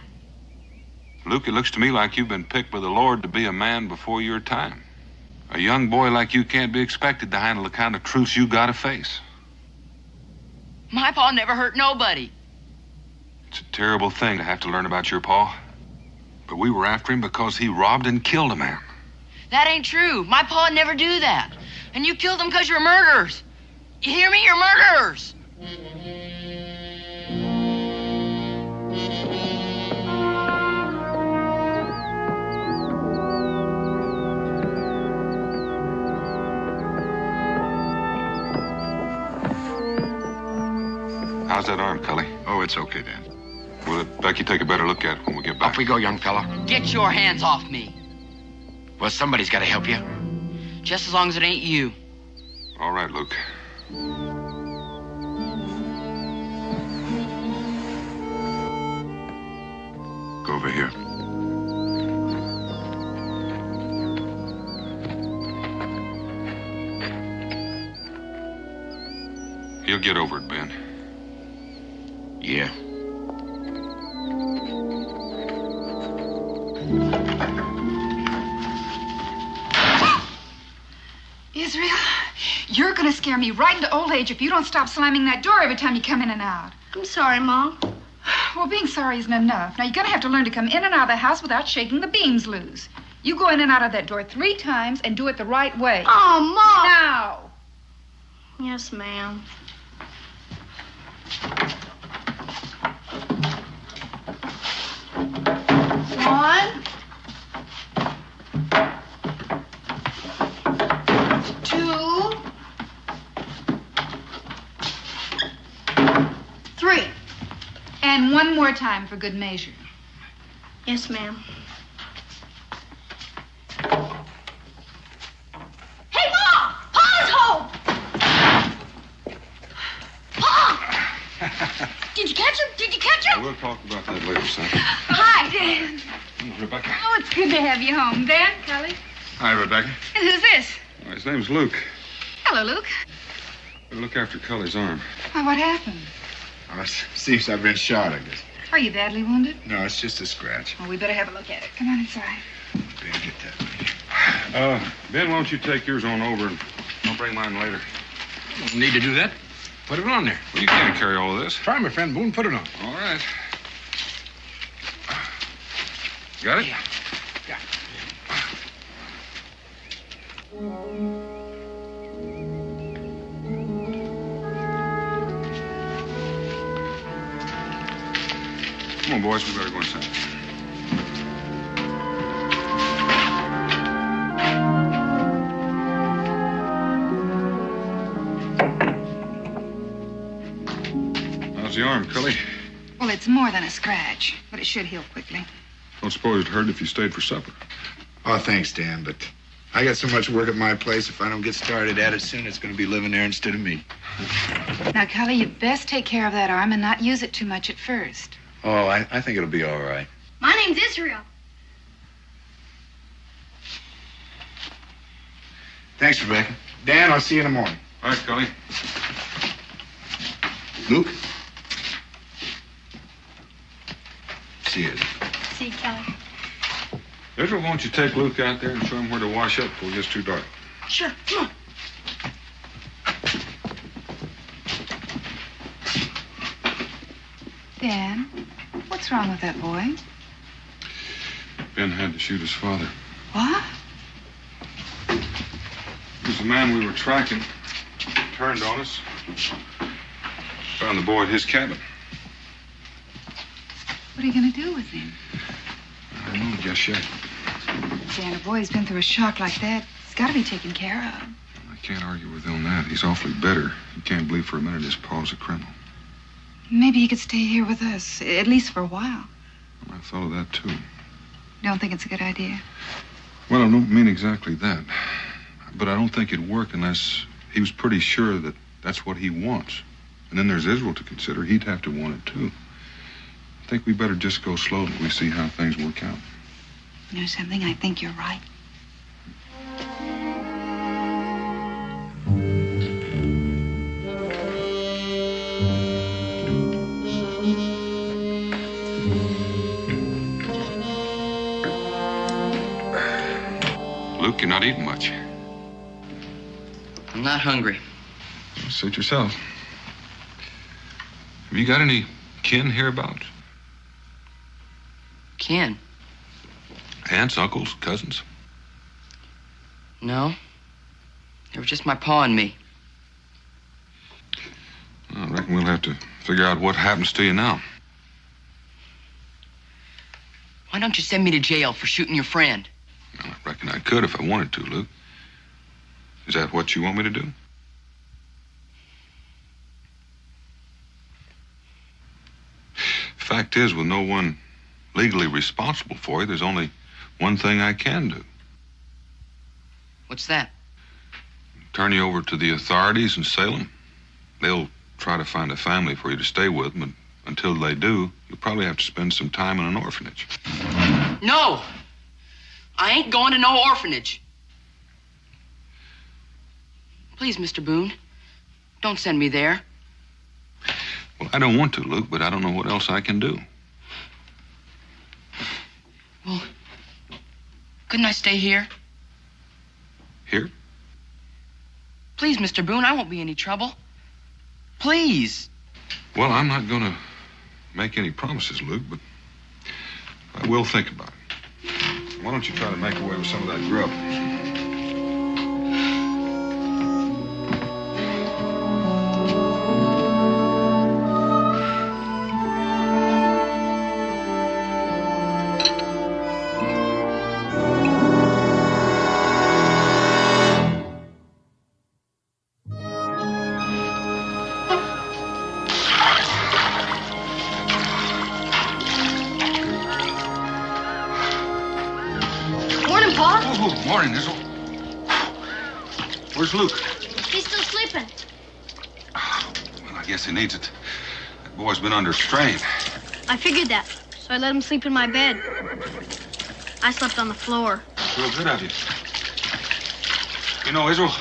Luke, it looks to me like you've been picked by the Lord to be a man before your time. A young boy like you can't be expected to handle the kind of truths you gotta face. My pa never hurt nobody. It's a terrible thing to have to learn about your pa. But we were after him because he robbed and killed a man. That ain't true. My pa'd never do that. And you killed them because you're murderers. You hear me? You're murderers. How's that arm, Cully? Oh, it's okay, Dan. Well, Becky, take a better look at it when we get back. Off we go, young fella. Get your hands off me. Well, somebody's got to help you. Just as long as it ain't you. All right, Luke. Go over here. He'll get over it, Ben. Yeah. Israel, you're gonna scare me right into old age if you don't stop slamming that door every time you come in and out. I'm sorry, Mom. Well, being sorry isn't enough. Now, you're gonna have to learn to come in and out of the house without shaking the beams loose. You go in and out of that door 3 times and do it the right way. Oh, Mom! Now! Yes, ma'am. One. 2. 3. And one more time for good measure. Yes, ma'am. Hey, Mom! Pa's home! Pa! Did you catch him? Did you catch him? We'll talk about that later, son. Hi, Dan. Rebecca. Oh, it's good to have you home. Dan, Cully. Hi, Rebecca. And who's this? His name's Luke. Hello, Luke. Better look after Cully's arm. Why, what happened? Oh, it seems I've been shot, I guess. Are you badly wounded? No, it's just a scratch. Well, we better have a look at it. Come on inside. Ben, get that. Ben, why don't you take yours on over and I'll bring mine later. You need to do that? Put it on there. Well, you can't carry all of this. Try, my friend Boone. Put it on. All right. Got it? Yeah. Come on, boys. We better go inside. How's the arm, Cully? Well, it's more than a scratch, but it should heal quickly. Don't suppose it'd hurt if you stayed for supper. Oh, thanks, Dan, but I got so much work at my place. If I don't get started at it soon, it's going to be living there instead of me. Now, Cully, you best take care of that arm and not use it too much at first. Oh, I think it'll be all right. My name's Israel. Thanks, Rebecca. Dan, I'll see you in the morning. All right, Cully. Luke? See you. See you, Kelly. Ezra, why don't you take Luke out there and show him where to wash up before it gets too dark? Sure, come on. Dan, what's wrong with that boy? Ben had to shoot his father. What? It was the man we were tracking. Turned on us. Found the boy at his cabin. What are you going to do with him? I don't know just yet. Dan, a boy who's been through a shock like that, he's got to be taken care of. I can't argue with him on that. He's awfully bitter. He can't believe for a minute his pa's a criminal. Maybe he could stay here with us, at least for a while. I thought of that, too. Don't think it's a good idea. Well, I don't mean exactly that. But I don't think it'd work unless he was pretty sure that that's what he wants. And then there's Israel to consider. He'd have to want it, too. I think we better just go slow till we see how things work out. You know something? I think you're right. Luke, you're not eating much. I'm not hungry. Suit yourself. Have you got any kin hereabouts? Kin? Aunts, uncles, cousins? No. It was just my pa and me. Well, I reckon we'll have to figure out what happens to you now. Why don't you send me to jail for shooting your friend? Well, I reckon I could if I wanted to, Luke. Is that what you want me to do? Fact is, with no one legally responsible for you, there's only one thing I can do. What's that? Turn you over to the authorities in Salem. They'll try to find a family for you to stay with, but until they do, you'll probably have to spend some time in an orphanage. No! I ain't going to no orphanage. Please, Mr. Boone, don't send me there. Well, I don't want to, Luke, but I don't know what else I can do. Well, couldn't I stay here? Here? Please, Mr. Boone, I won't be any trouble. Please. Well, I'm not going to make any promises, Luke, but I will think about it. Why don't you try to make away with some of that grub? Morning, Israel. Where's Luke? He's still sleeping. Well, I guess he needs it. That boy's been under strain. I figured that, so I let him sleep in my bed. I slept on the floor. Real good of you. You know, Israel,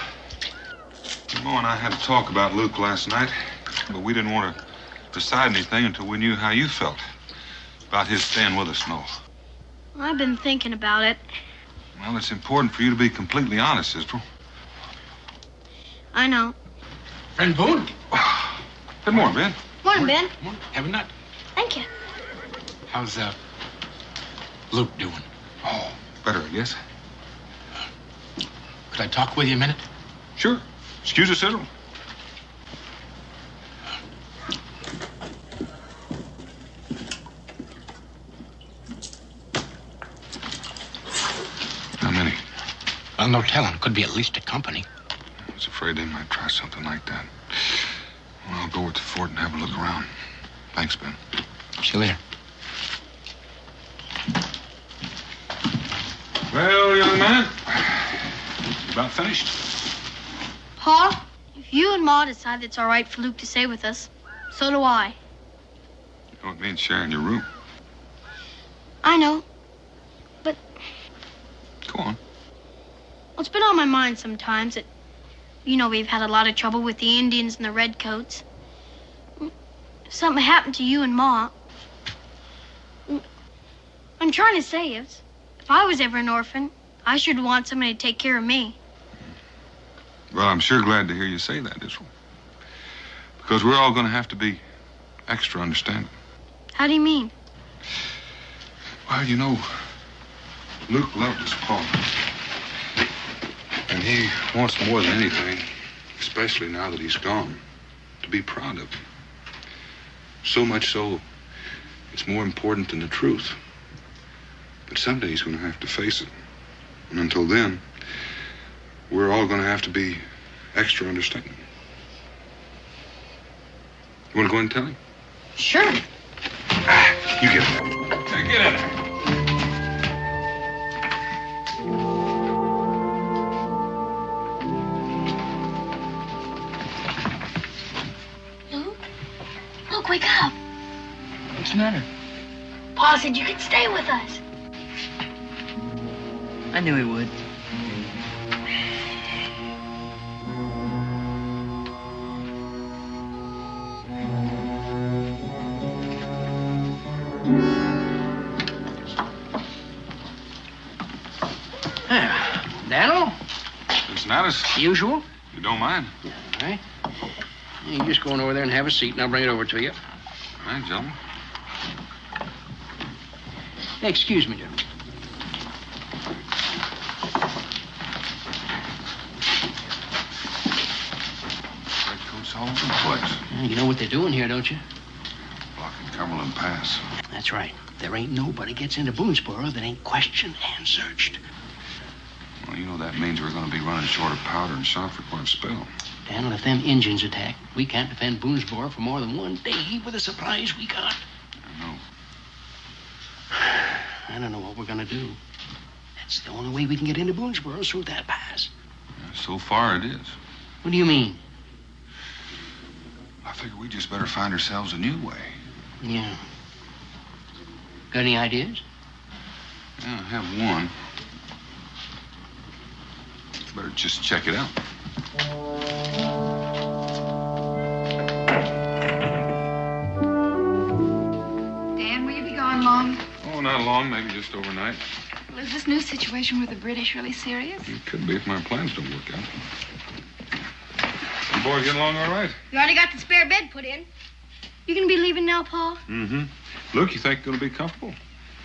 Mo and I had a talk about Luke last night, but we didn't want to decide anything until we knew how you felt about his staying with us, Mo. I've been thinking about it. Well, it's important for you to be completely honest, Israel. I know. Friend Boone? Good morning, Ben. Morning, Ben. Have a nut. Thank you. How's Luke doing? Oh, better, I guess. Could I talk with you a minute? Sure. Excuse us, Israel. How many? Well, no telling. Could be at least a company. I was afraid they might try something like that. Well, I'll go with the fort and have a look around. Thanks, Ben. See you later. Well, young man, you about finished? Pa, if you and Ma decide it's all right for Luke to stay with us, so do I. You know, it means sharing your room. I know, but... Go on. Well, it's been on my mind sometimes that, we've had a lot of trouble with the Indians and the Redcoats. If something happened to you and Ma, I'm trying to say is, if I was ever an orphan, I should want somebody to take care of me. Well, I'm sure glad to hear you say that, Israel. Because we're all going to have to be extra understanding. How do you mean? Well, Luke loved his pa. And he wants more than anything, especially now that he's gone, to be proud of him. So much so, it's more important than the truth. But someday he's going to have to face it. And until then, we're all going to have to be extra understanding. You want to go and tell him? Sure. You get in there. Get in there. Luke, wake up. What's the matter? Pa said you could stay with us. I knew he would. Daniel? Cincinnati? Usual? You don't mind? All right. You just go on over there and have a seat, and I'll bring it over to you. All right, gentlemen. Hey, excuse me, gentlemen. Redcoats all over the place. You know what they're doing here, don't you? Blocking Cumberland Pass. That's right. There ain't nobody gets into Boonesboro that ain't questioned and searched. Well, that means we're going to be running short of powder and shot for quite a spell. Daniel, if them Injuns attack, we can't defend Boonesboro for more than one day with the supplies we got. I know. I don't know what we're going to do. That's the only way we can get into Boonesboro is through that pass. Yeah, so far it is. What do you mean? I figure we just better find ourselves a new way. Yeah. Got any ideas? Yeah, I have one. Better just check it out. Dan, will you be gone long? Oh, not long, maybe just overnight. Well, is this new situation with the British really serious? It could be if my plans don't work out. You boys getting along all right? You already got the spare bed put in. You gonna be leaving now, Pa? Mm-hmm. Luke, you think going to be comfortable?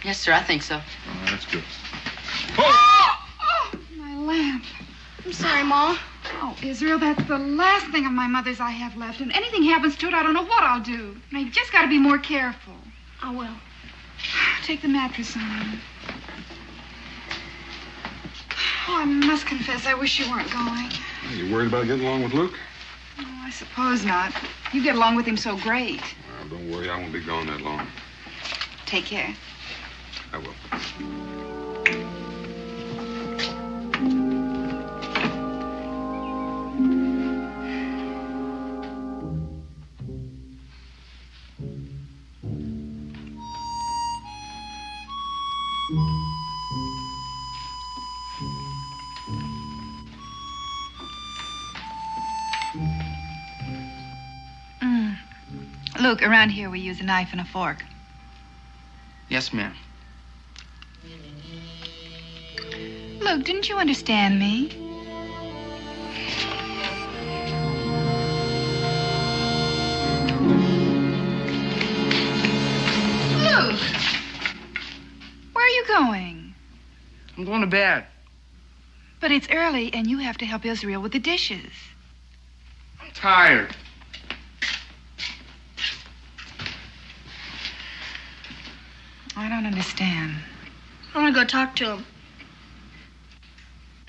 Yes, sir, I think so. Oh, that's good. Oh, my lamp. I'm sorry, Ma. Oh, Israel, that's the last thing of my mother's I have left. And anything happens to it, I don't know what I'll do. Now, you've just got to be more careful. I will. Take the mattress on. Oh, I must confess, I wish you weren't going. You worried about getting along with Luke? Oh, I suppose not. You get along with him so great. Well, don't worry, I won't be gone that long. Take care. I will. Luke, around here we use a knife and a fork. Yes, ma'am. Luke, didn't you understand me? Luke! Where are you going? I'm going to bed. But it's early and you have to help Israel with the dishes. I'm tired. I don't understand. I want to go talk to him.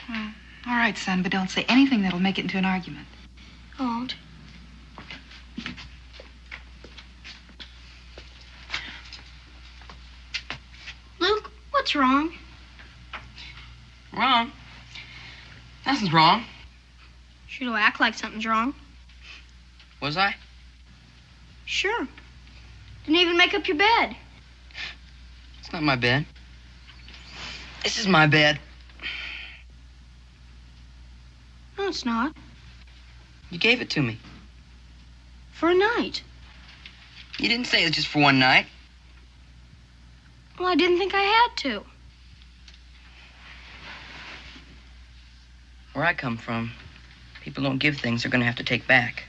Well, all right, son, but don't say anything that'll make it into an argument. I won't. Luke, what's wrong? Wrong? Nothing's wrong. Sure do act like something's wrong. Was I? Sure. Didn't even make up your bed. It's not my bed. This is my bed. No, it's not. You gave it to me. For a night. You didn't say it was just for one night. Well, I didn't think I had to. Where I come from, people don't give things they're going to have to take back.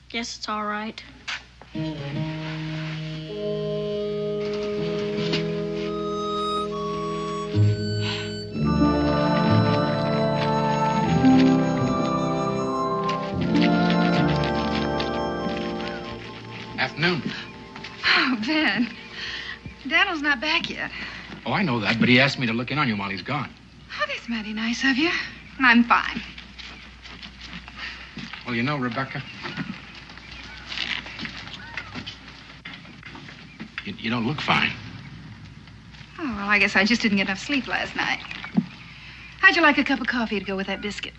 Guess it's all right. Afternoon. Oh, Ben. Daniel's not back yet. Oh, I know that, but he asked me to look in on you while he's gone. Oh, that's mighty nice of you. I'm fine. Well, you know, Rebecca, you don't look fine. Oh, well, I guess I just didn't get enough sleep last night. How'd you like a cup of coffee to go with that biscuit?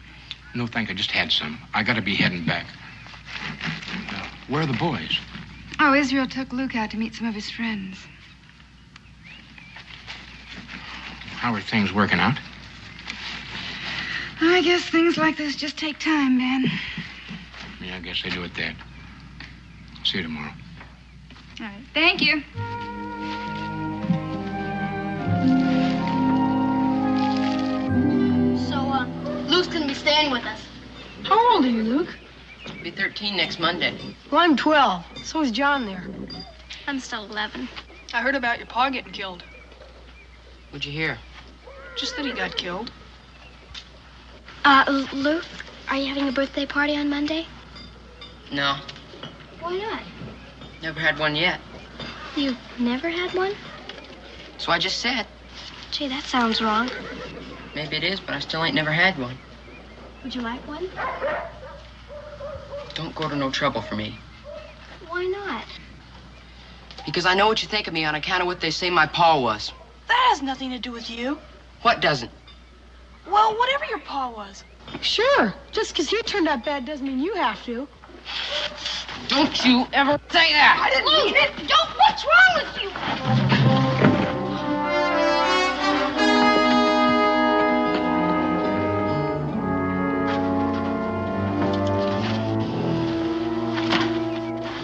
No, thank you. I just had some. I gotta be heading back. Where are the boys? Oh, Israel took Luke out to meet some of his friends. How are things working out? I guess things like this just take time, Ben. Yeah, I guess they do it that. See you tomorrow. All right. Thank you. So, Luke's gonna be staying with us. How old are you, Luke? I'll be 13 next Monday. Well, I'm 12. So is John there. I'm still 11. I heard about your pa getting killed. What'd you hear? Just that he got killed. Luke, are you having a birthday party on Monday? No, Why not? never had one yet. You've never had one? So I just said. Gee, that sounds wrong. Maybe it is, but I still ain't never had one. Would you like one? Don't go to no trouble for me. Why not? Because I know what you think of me on account of what they say my pa was. That has nothing to do with you. What doesn't? Well, whatever your pa was. Sure. Just because he turned out bad doesn't mean you have to. Don't you ever say that! I didn't mean it. Don't. What's wrong with you?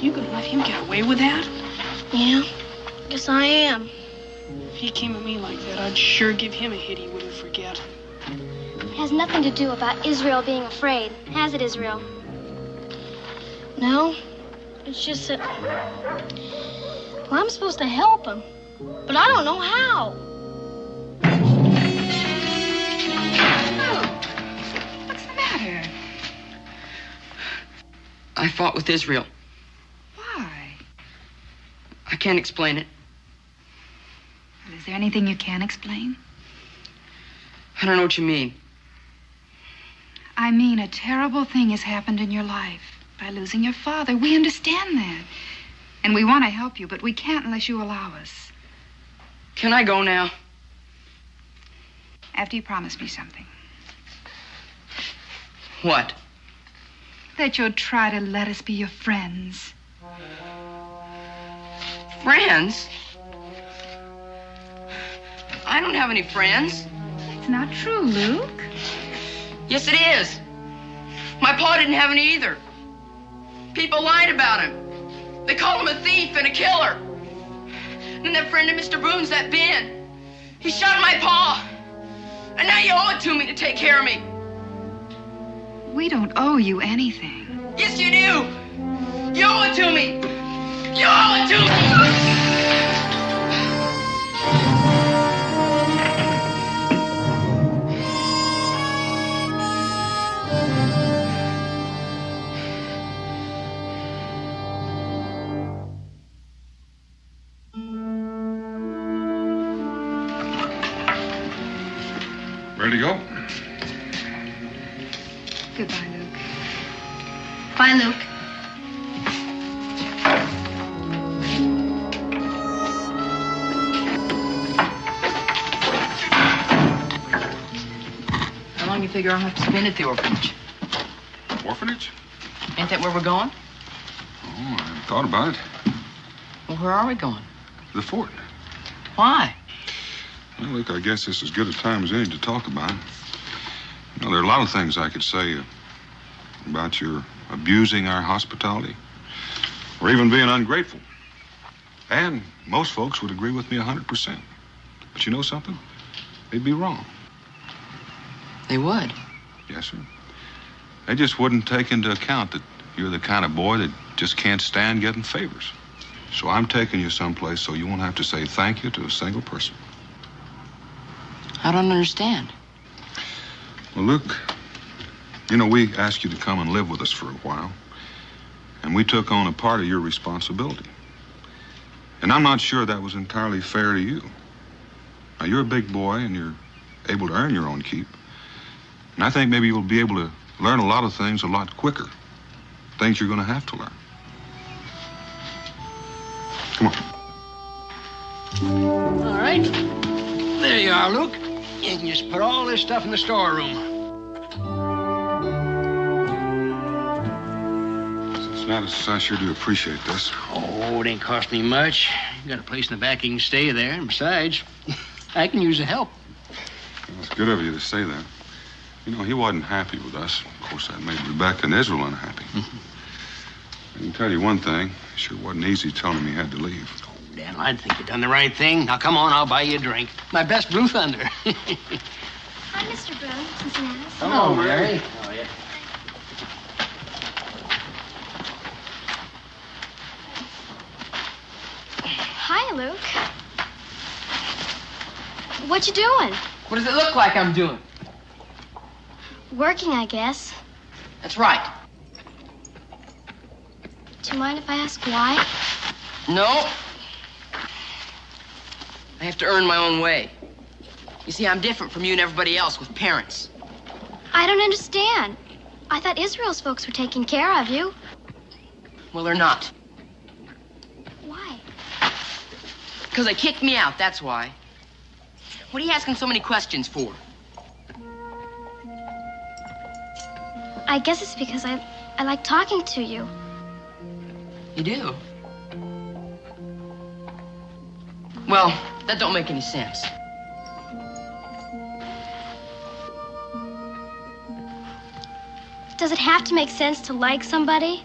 You gonna let him get away with that? Yeah, guess I am. If he came at me like that, I'd sure give him a hit he wouldn't forget. It has nothing to do about Israel being afraid, has it, Israel? No, it's just that... Well, I'm supposed to help him, but I don't know how. What's the matter? I fought with Israel. Why? I can't explain it. Well, is there anything you can explain? I don't know what you mean. I mean, a terrible thing has happened in your life by losing your father. We understand that. And we want to help you, but we can't unless you allow us. Can I go now? After you promise me something. What? That you'll try to let us be your friends. Friends? I don't have any friends. It's not true, Luke. Yes, it is. My pa didn't have any either. People lied about him. They call him a thief and a killer. And that friend of Mr. Boone's, that Ben, he shot my pa. And now you owe it to me to take care of me. We don't owe you anything. Yes, you do. You owe it to me. You owe it to me. Ready to go? Goodbye, Luke. Bye, Luke. How long do you figure I'll have to spend at the orphanage? Orphanage? Ain't that where we're going? Oh, I thought about it. Well, where are we going? The fort. Why? Well, look, I guess this is as good a time as any to talk about it. You know, there are a lot of things I could say about your abusing our hospitality or even being ungrateful. And most folks would agree with me 100%. But you know something? They'd be wrong. They would? Yes, sir. They just wouldn't take into account that you're the kind of boy that just can't stand getting favors. So I'm taking you someplace so you won't have to say thank you to a single person. I don't understand. Well, look, you know, we asked you to come and live with us for a while, and we took on a part of your responsibility. And I'm not sure that was entirely fair to you. Now, you're a big boy, and you're able to earn your own keep. And I think maybe you'll be able to learn a lot of things a lot quicker. Things you're going to have to learn. Come on. All right. There you are, Luke. You can just put all this stuff in the storeroom. Gladys, I sure do appreciate this. Oh, it ain't cost me much. You got a place in the back you can stay there. And besides, I can use the help. Well, it's good of you to say that. You know, he wasn't happy with us. Of course, that made Rebecca and Israel unhappy. I can tell you one thing. It sure wasn't easy telling him he had to leave. Oh, Daniel, I think you've done the right thing. Now, come on, I'll buy you a drink. My best Blue Thunder. Hi, Mr. Boone, Cincinnati. Hello, Mary. Oh, yeah. Hi, Luke. What you doing? What does it look like I'm doing? Working, I guess. That's right. Do you mind if I ask why? No. I have to earn my own way. You see, I'm different from you and everybody else with parents. I don't understand. I thought Israel's folks were taking care of you. Well, they're not. Why? Because they kicked me out, that's why. What are you asking so many questions for? I guess it's because I like talking to you. You do? Well, that don't make any sense. Does it have to make sense to like somebody?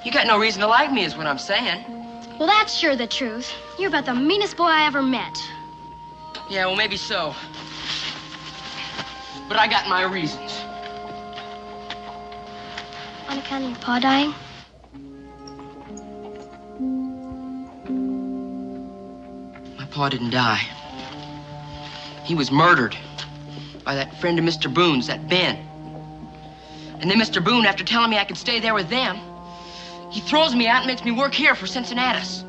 You got no reason to like me, is what I'm saying. Well, that's sure the truth. You're about the meanest boy I ever met. Yeah, well, maybe so. But I got my reasons. On account of your pa dying? My pa didn't die. He was murdered by that friend of Mr. Boone's, that Ben. And then Mr. Boone, after telling me I could stay there with them, he throws me out and makes me work here for Cincinnatus.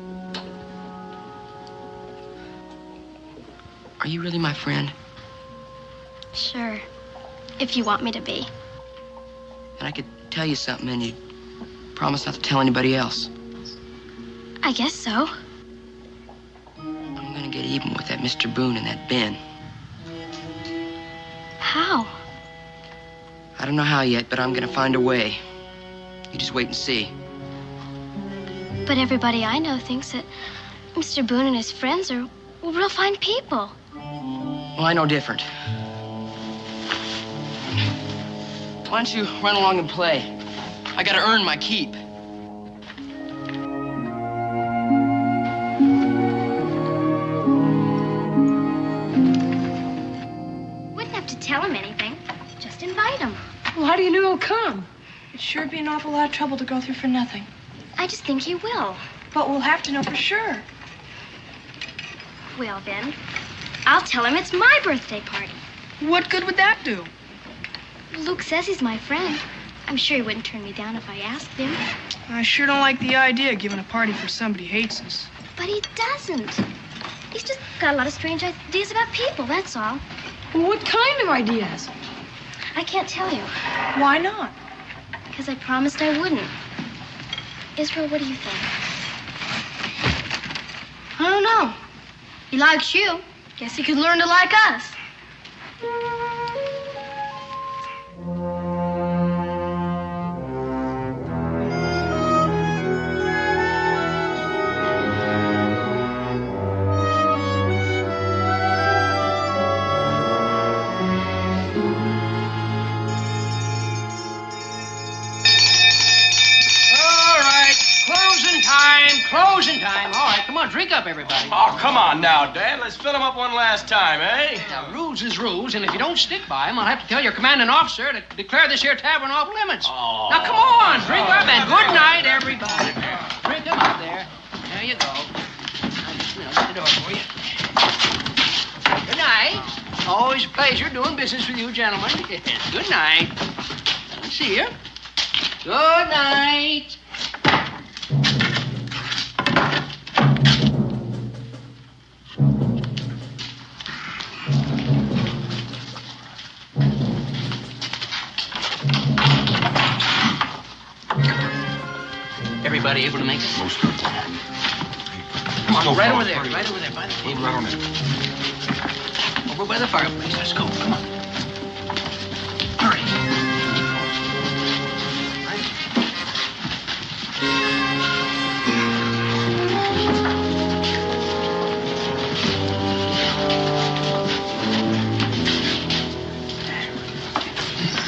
Are you really my friend? Sure. If you want me to be. And I could tell you something and you'd promise not to tell anybody else. I guess so. I'm gonna get even with that Mr. Boone and that Ben. How? I don't know how yet, but I'm gonna find a way. You just wait and see. But everybody I know thinks that Mr. Boone and his friends are real fine people. Well, I know different. Why don't you run along and play? I gotta earn my keep. Wouldn't have to tell him anything. Just invite him. Well, how do you know he'll come? It'd sure be an awful lot of trouble to go through for nothing. I just think he will. But we'll have to know for sure. Well, then, I'll tell him it's my birthday party. What good would that do? Luke says he's my friend. I'm sure he wouldn't turn me down if I asked him. I sure don't like the idea of giving a party for somebody who hates us. But he doesn't. He's just got a lot of strange ideas about people, that's all. Well, what kind of ideas? I can't tell you. Why not? Because I promised I wouldn't. Israel, what do you think? I don't know. He likes you. Guess he could learn to like us. up, everybody. Oh, come on now, Dad. Let's fill him up one last time, eh? Now, rules is rules, and if you don't stick by them, I'll have to tell your commanding officer to declare this here tavern off limits. Oh. Now, come on, drink up, and good night, everybody. Drink them up there. There you go. I'll just open the door for you. Good night. Always a pleasure doing business with you, gentlemen. Good night. I'll see you. Good night. Everybody able to make it? Most of them. Come on, Go, right fellas, over there, hurry. right over there, by the table. Right on in. Over by the fireplace. Let's go. Come on. Hurry.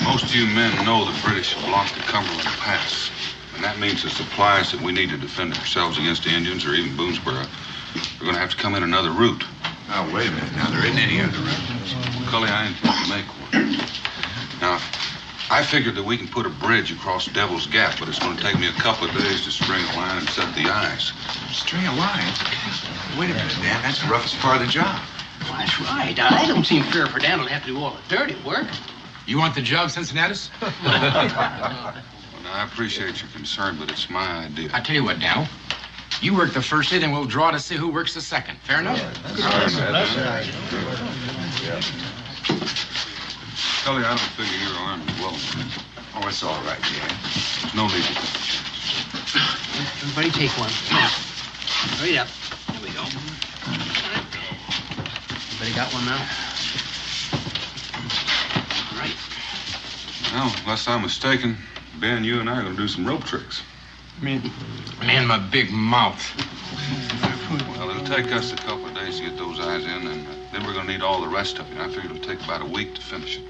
Most of you men know the British have blocked the Cumberland Pass. And that means the supplies that we need to defend ourselves against the Indians or even Boonesboro are going to have to come in another route. Now, wait a minute. Now, there isn't any other route. Cully, I intend to make one. Now, I figured that we can put a bridge across Devil's Gap, but it's going to take me a couple of days to string a line and set the ice. String a line? Wait a minute, Dan. That's the roughest part of the job. Well, that's right. I don't seem fair for Daniel to have to do all the dirty work. You want the job, Cincinnatus? Well, now, I appreciate your concern, but it's my idea. I tell you what, Daniel. You work the first day, then we'll draw to see who works the second. Fair enough? That's right. Cully, I don't figure your arm is well. Oh, it's all right, Dan. There's no need to. Everybody take one. Come on. Hurry up. Here we go. Everybody got one now? All right. Well, unless I'm mistaken, Ben, you and I are going to do some rope tricks. Man, my big mouth. Well, it'll take us a couple of days to get those eyes in, and then we're going to need all the rest of it. I figure it'll take about a week to finish it.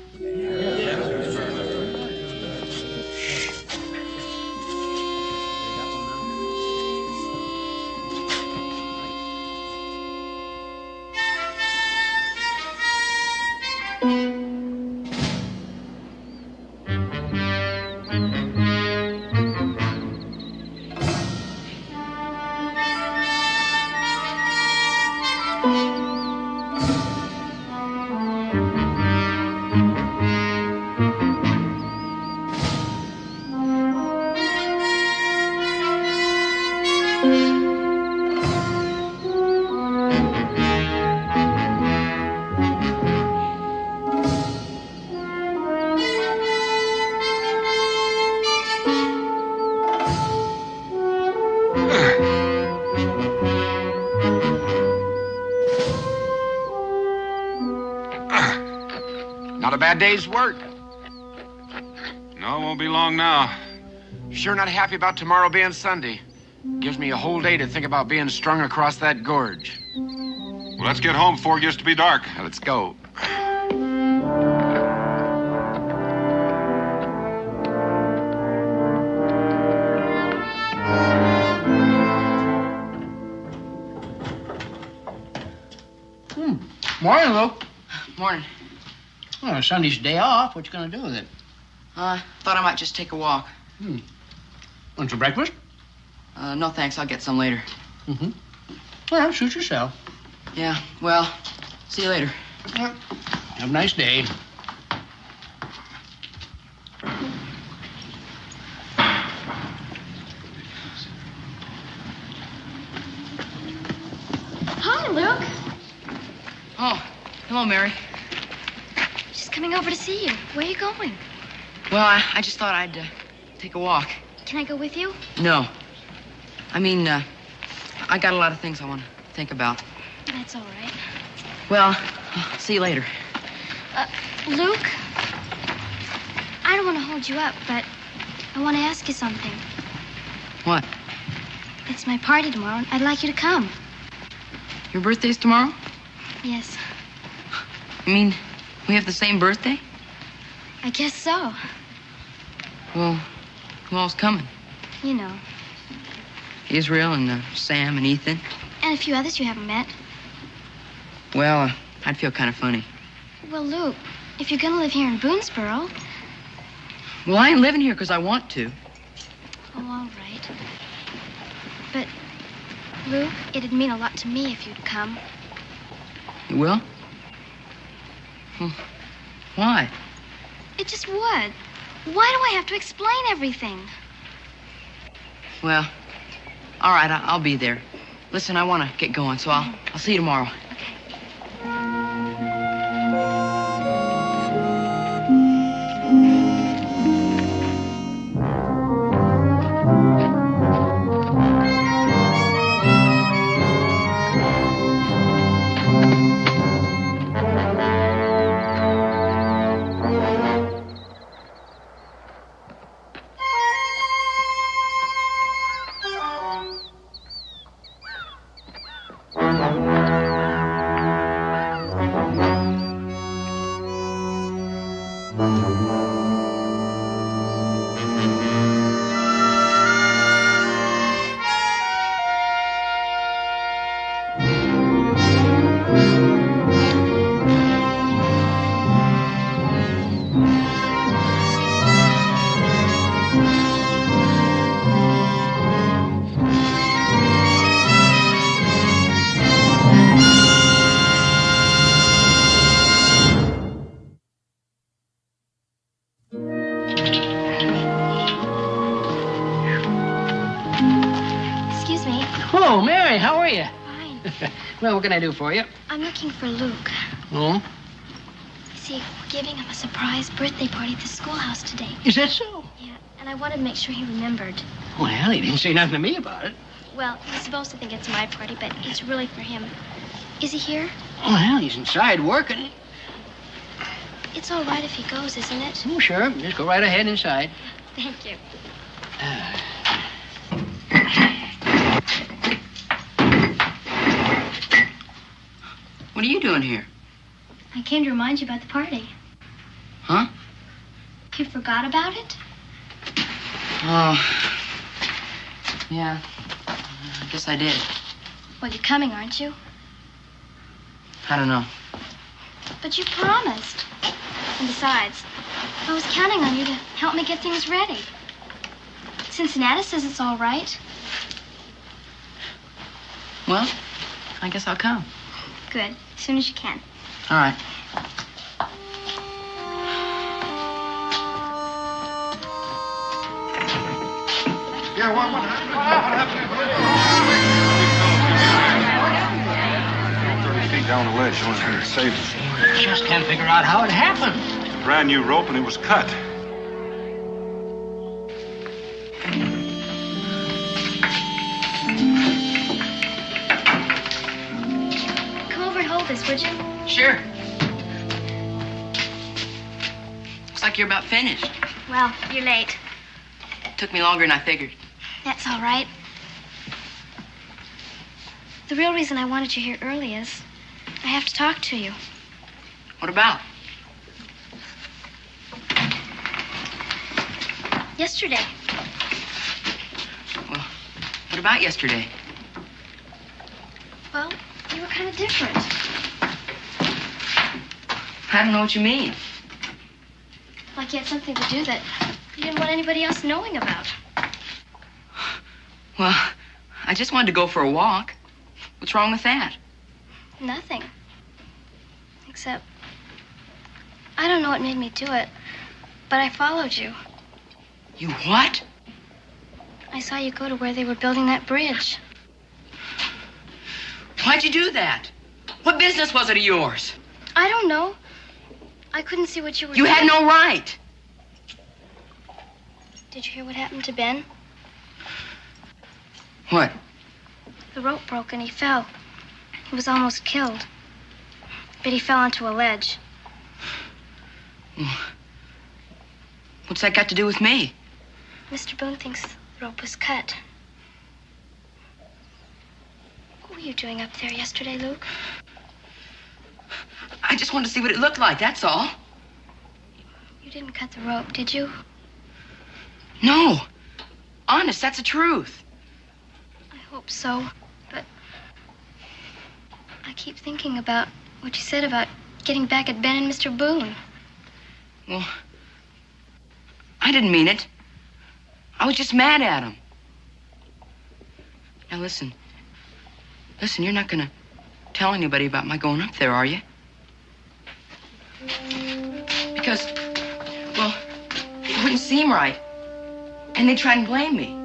Not a bad day's work. No, it won't be long now. Sure not happy about tomorrow being Sunday. Gives me a whole day to think about being strung across that gorge. Well, let's get home before it gets to be dark. Now, let's go. Morning, Luke. Morning. Well, Sunday's day off. What you gonna do with it? Thought I might just take a walk. Want some breakfast? No thanks, I'll get some later. Mm-hmm. Well, suit yourself. Yeah, well, see you later. Well, have a nice day. Hi, Luke. Oh, hello, Mary. Just coming over to see you. Where are you going? Well, I just thought I'd take a walk. Can I go with you? No. I mean, I got a lot of things I want to think about. That's all right. Well, I'll see you later. Luke, I don't want to hold you up, but I want to ask you something. What? It's my party tomorrow, and I'd like you to come. Your birthday's tomorrow? Yes, I mean, we have the same birthday? I guess so. Well, who all's coming? You know. Israel and Sam and Ethan. And a few others you haven't met. Well, I'd feel kind of funny. Well, Luke, if you're gonna live here in Boonesboro... Well, I ain't living here because I want to. Oh, all right. But, Luke, it'd mean a lot to me if you'd come. You will? Why? It just would. Why do I have to explain everything? Well, all right, I'll be there. Listen, I want to get going, so I'll see you tomorrow. Hello, Mary. How are you? Fine. Well, what can I do for you? I'm looking for Luke. Oh? You see, we're giving him a surprise birthday party at the schoolhouse today. Is that so? Yeah, and I wanted to make sure he remembered. Well, he didn't say nothing to me about it. Well, he's supposed to think it's my party, but it's really for him. Is he here? Well, he's inside working. It's all right if he goes, isn't it? Oh, sure. Just go right ahead inside. Thank you. What are you doing here? I came to remind you about the party. Huh? You forgot about it? Oh. Yeah. I guess I did. Well, you're coming, aren't you? I don't know. But you promised. And besides, I was counting on you to help me get things ready. Cincinnati says it's all right. Well, I guess I'll come. Good. As soon as you can. All right. Yeah, what happened? 30 feet down the ledge, showing him to save us. Just can't figure out how it happened. Brand new rope and it was cut. Come over and hold this, would you? Sure. Looks like you're about finished. Well, you're late. Took me longer than I figured. That's all right. The real reason I wanted you here early is I have to talk to you. What about? Yesterday. Well, what about yesterday? Well, you were kind of different. I don't know what you mean. Like you had something to do that you didn't want anybody else knowing about. Well, I just wanted to go for a walk. What's wrong with that? Nothing. Except, I don't know what made me do it, but I followed you. You what? I saw you go to where they were building that bridge. Why'd you do that? What business was it of yours? I don't know. I couldn't see what you were You doing. had no right. Did you hear what happened to Ben? What? The rope broke and he fell. He was almost killed. But he fell onto a ledge. What's that got to do with me? Mr. Boone thinks the rope was cut. What were you doing up there yesterday, Luke? I just wanted to see what it looked like, that's all. You didn't cut the rope, did you? No. Honest, that's the truth. I hope so. But keep thinking about what you said about getting back at Ben and Mr. Boone. Well, I didn't mean it. I was just mad at him. Now listen. Listen, you're not gonna tell anybody about my going up there, are you? Because, well, it wouldn't seem right. And they'd try and blame me.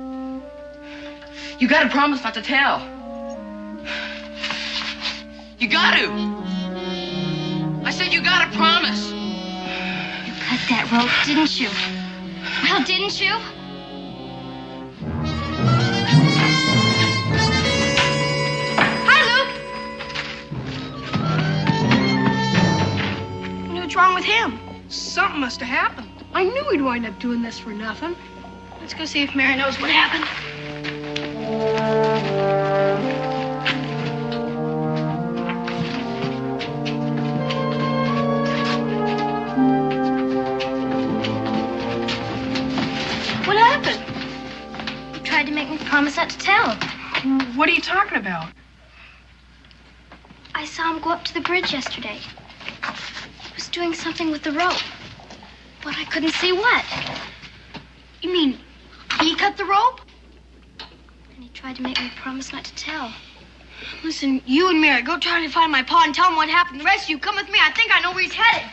You gotta promise not to tell. You got to. I said you gotta promise. You cut that rope, didn't you? Well, didn't you? Hi, Luke. What's wrong with him? Something must have happened. I knew he'd wind up doing this for nothing. Let's go see if Mary knows what happened. What happened? You tried to make me promise not to tell. What are you talking about? I saw him go up to the bridge yesterday. He was doing something with the rope, but I couldn't see what. You mean he cut the rope? And he tried to make me promise not to tell. Listen, you and Mary, go try to find my pa and tell him what happened. The rest of you, come with me. I think I know where he's headed.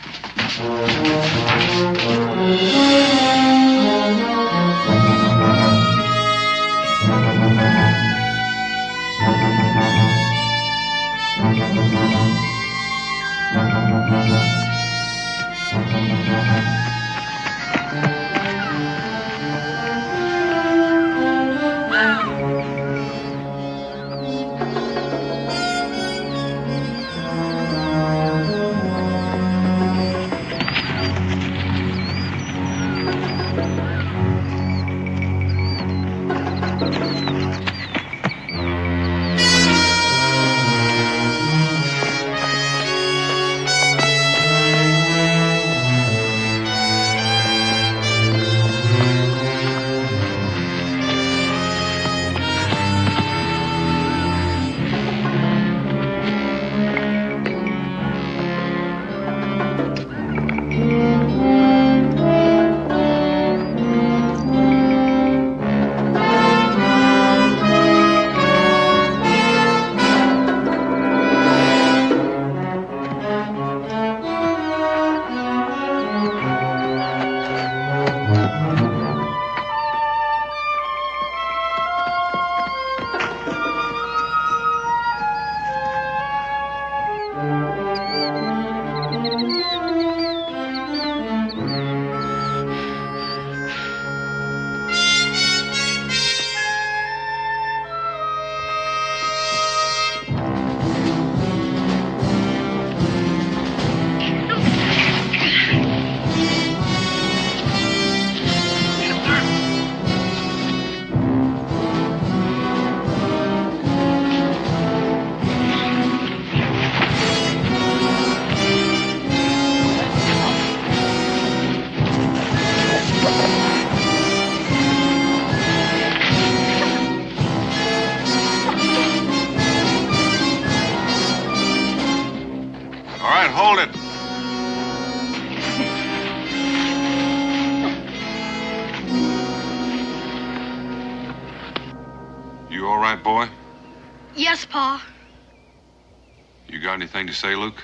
Hold it. You all right, boy? Yes, Pa. You got anything to say, Luke?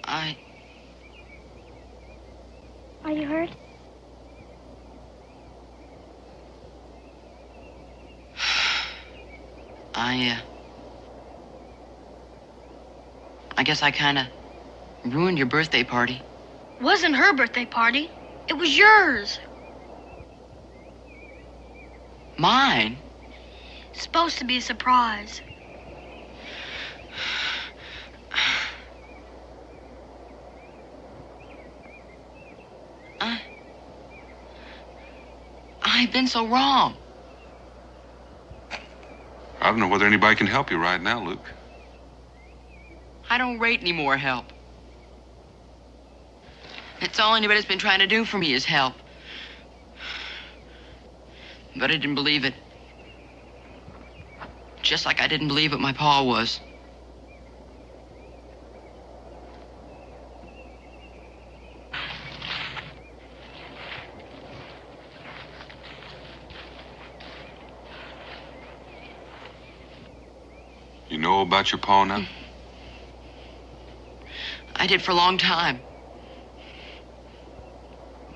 Are you hurt? I guess I kind of ruined your birthday party. Wasn't her birthday party. It was yours. Mine? It's supposed to be a surprise. I've been so wrong. I don't know whether anybody can help you right now, Luke. I don't rate any more help. That's all anybody's been trying to do for me is help. But I didn't believe it. Just like I didn't believe what my pa was. You know about your pa now? I did for a long time.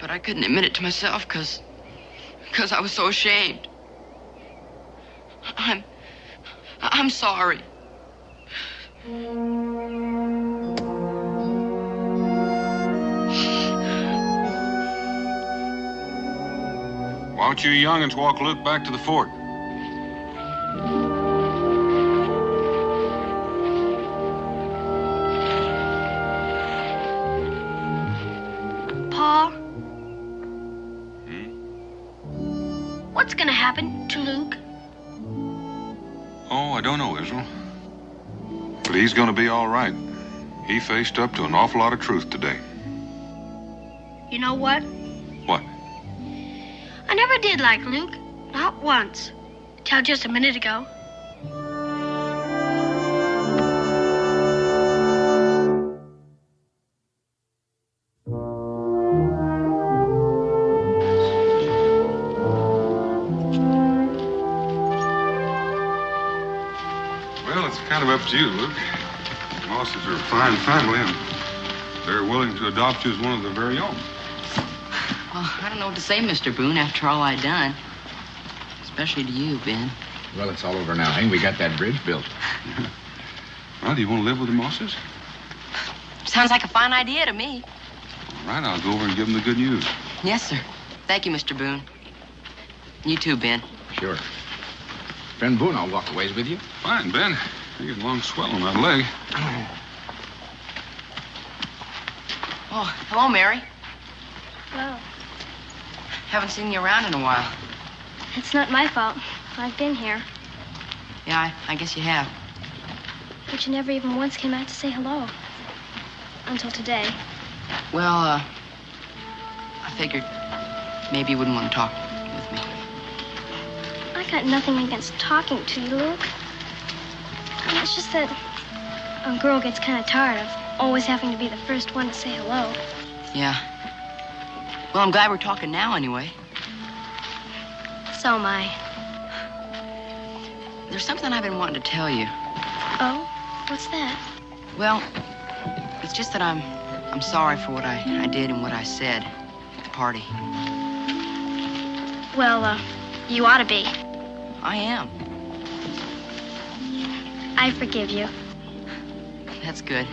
But I couldn't admit it to myself because I was so ashamed. I'm sorry. Why don't you young'uns walk Luke back to the fort? Pa? What's gonna happen to Luke? Oh, I don't know, Israel. But he's gonna be all right. He faced up to an awful lot of truth today. You know what? What? I never did like Luke. Not once. Till just a minute ago. Well, it's kind of up to you, Luke. The Mosses are a fine family, and they're willing to adopt you as one of their very own. Well, I don't know what to say, Mr. Boone, after all I done. Especially to you, Ben. Well, it's all over now, eh? We got that bridge built. Well, do you want to live with the Mosses? Sounds like a fine idea to me. All right, I'll go over and give them the good news. Yes, sir. Thank you, Mr. Boone. You too, Ben. Sure. Friend Boone, I'll walk a ways with you. Fine, Ben. You get a long swell on that leg. Oh, hello, Mary. Well, Haven't seen you around in a while. it's not my fault. I've been here. Yeah, I guess you have. But you never even once came out to say hello. Until today. Well, I figured maybe you wouldn't want to talk with me. I got nothing against talking to you, Luke. It's just that a girl gets kind of tired of always having to be the first one to say hello. Yeah. Well, I'm glad we're talking now anyway. So am I. There's something I've been wanting to tell you. Oh? What's that? Well, it's just that I'm sorry for what I did and what I said at the party. Well, you ought to be. I am. I forgive you. That's good.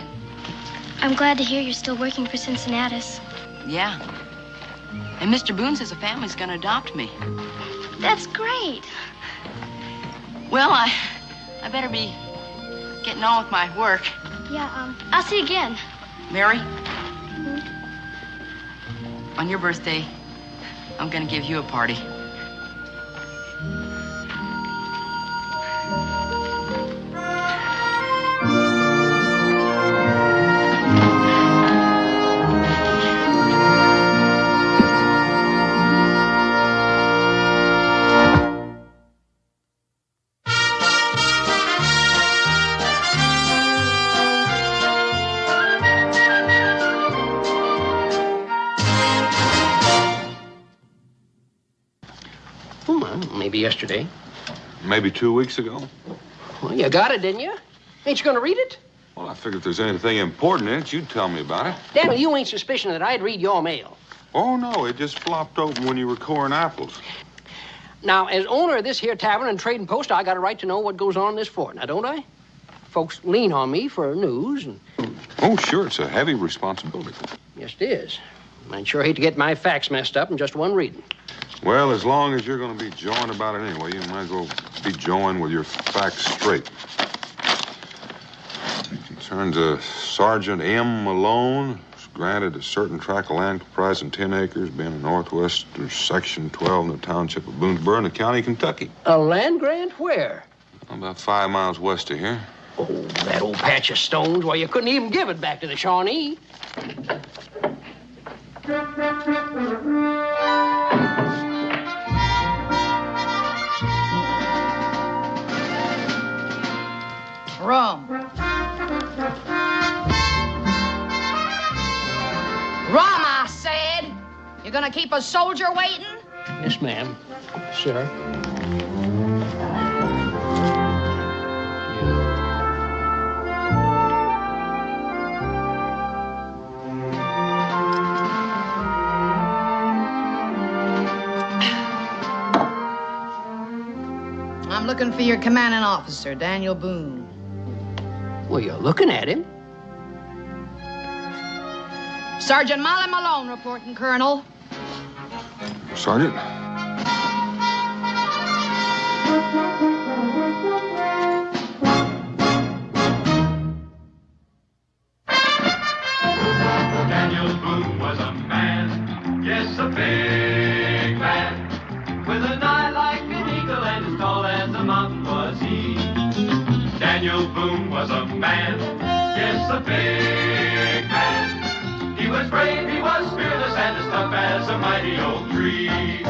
I'm glad to hear you're still working for Cincinnatus. Yeah. And Mr. Boone says the family's gonna adopt me. That's great. Well, I better be getting on with my work. Yeah, I'll see you again. Mary? On your birthday, I'm gonna give you a party. Maybe yesterday. Maybe 2 weeks ago. Well, you got it, didn't you? Ain't you gonna read it? Well, I figured if there's anything important in it, you'd tell me about it. Daniel, you ain't suspicion that I'd read your mail. Oh, no, it just flopped open when you were coring apples. Now, as owner of this here tavern and trading post, I got a right to know what goes on in this fort, now don't I? Folks lean on me for news and... Oh, sure, it's a heavy responsibility. Yes, it is. I'd sure hate to get my facts messed up in just one reading. Well, as long as you're going to be jawing about it anyway, you might as well be jawing with your facts straight. It concerns a Sergeant M. Malone, who's granted a certain tract of land comprising 10 acres, being in northwestern section 12 in the township of Boonesboro in the county of Kentucky. A land grant where? About 5 miles west of here. Oh, that old patch of stones. Why, you couldn't even give it back to the Shawnee. Rum. Rum, I said. You gonna keep a soldier waiting? Yes, ma'am. Sir. I'm looking for your commanding officer, Daniel Boone. Well, you're looking at him. Sergeant Molly Malone reporting, Colonel. Sergeant? Daniel Boone was a man, yes, a big man, with an eye like an eagle and as tall as a mountain was he. Daniel Boone was a man, yes, a big man. He was brave, he was fearless, and as tough as a mighty oak tree.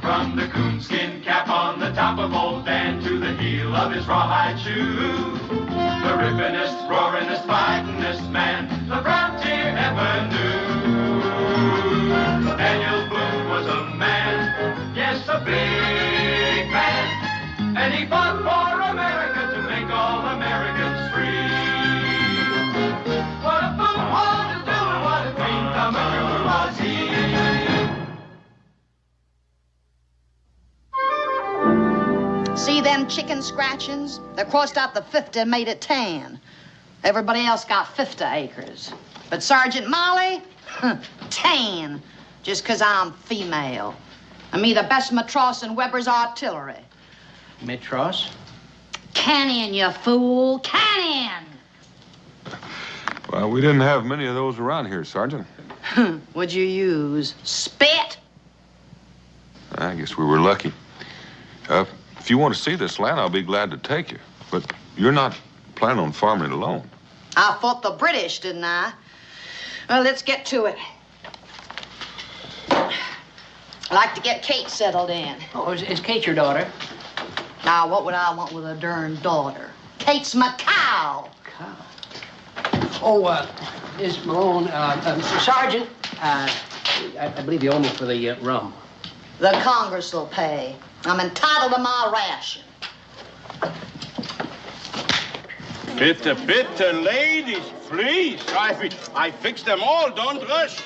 From the coonskin cap on the top of old Dan to the heel of his rawhide shoe, the rippinest, roaringest, fightingest man the frontier ever knew. Daniel Boone was a man, yes, a big man, and he fought for America to make all Americans free. What a Boone wanted to do and what a dream come true was he. See them chicken scratchings? They crossed out the 50 and made it 10. Everybody else got 50 acres. But Sergeant Molly, 10, just 'cause I'm female. And me the best matros in Weber's artillery. Metros? Cannon, you fool, cannon! Well, we didn't have many of those around here, Sergeant. What'd you use? Spit? I guess we were lucky. If you want to see this land, I'll be glad to take you. But you're not planning on farming it alone. I fought the British, didn't I? Well, let's get to it. I'd like to get Kate settled in. Oh, is Kate your daughter? Now, what would I want with a darn daughter? Kate's my cow. Oh, Miss Malone, Sergeant, I believe you owe me for the rum. The Congress will pay. I'm entitled to my ration. Bitte, bitte, ladies, please. I fixed them all. Don't rush.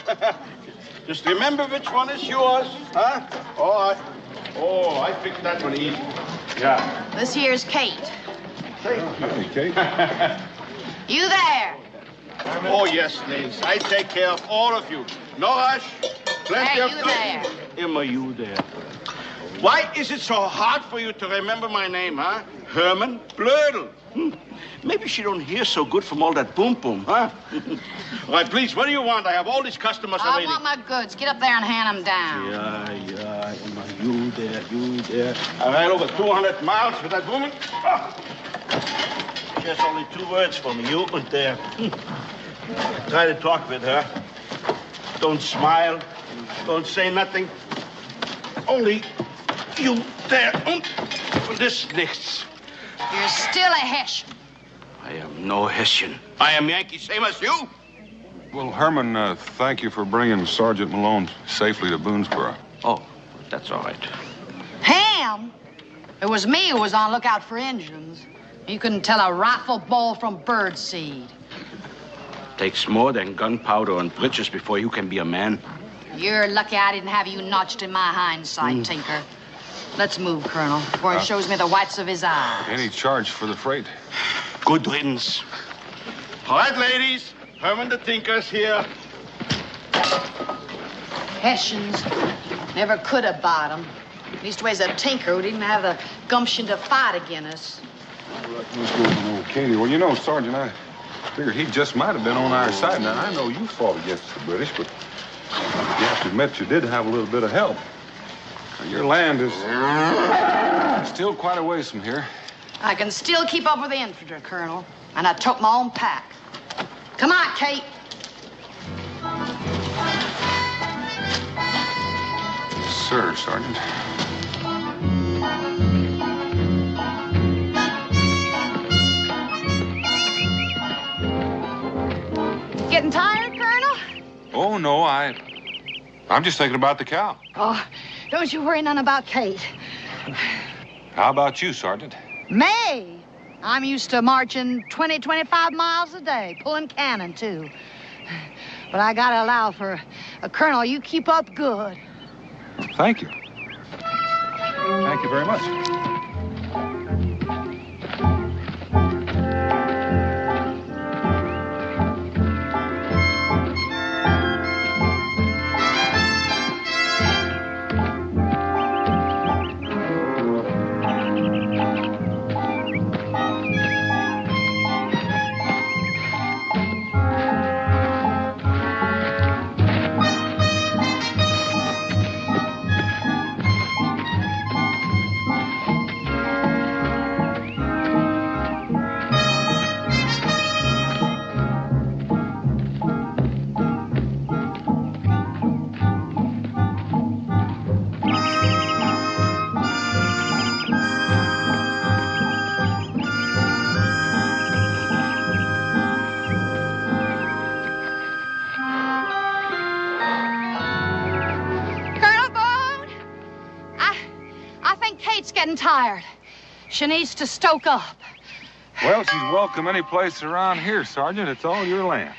Just remember which one is yours, huh? I fixed that one easy. Yeah. This here's Kate. Thank you. Hey, Kate. You there? Oh, yes, ladies. I take care of all of you. No rush. Plenty of you there? Emma, you there. Why is it so hard for you to remember my name, huh? Herman Blödel. Maybe she don't hear so good from all that boom, huh? All right, please, what do you want? I have all these customers already. I want my goods. Get up there and hand them down. Yeah, Emma, you there. I ran over 200 miles with that woman. Oh. She has only 2 words for me, you and there. Try to talk with her. Don't smile. Don't say nothing. Only you there. This nichts. You're still a Hessian. I am no Hessian. I am Yankee, same as you. Well, Herman, thank you for bringing Sergeant Malone safely to Boonesboro. Oh, that's all right. Ham? It was me who was on lookout for Injuns. You couldn't tell a rifle ball from birdseed. Takes more than gunpowder and britches before you can be a man. You're lucky I didn't have you notched in my hindsight, Tinker. Let's move, Colonel, before he shows me the whites of his eyes. Any charge for the freight? Good riddance. All right, ladies. Herman the Tinker's here. Hessians never could have bought 'em. Leastways a Tinker who didn't have the gumption to fight against us. What's going on, Katie? Well, you know, Sergeant, I figured he just might have been on our side. Now, I know you fought against the British, but you have to admit you did have a little bit of help. Your land is still quite a ways from here. I can still keep up with the infantry, Colonel, and I took my own pack. Come on, Kate. Sir, Sergeant. Getting tired, Colonel? Oh, no, I'm just thinking about the cow. Oh, don't you worry none about Kate. How about you, Sergeant? Me? I'm used to marching 20, 25 miles a day, pulling cannon, too. But I gotta allow for a colonel. You keep up good. Thank you. Thank you very much. Getting tired. She needs to stoke up. Well, she's welcome any place around here, Sergeant. It's all your land.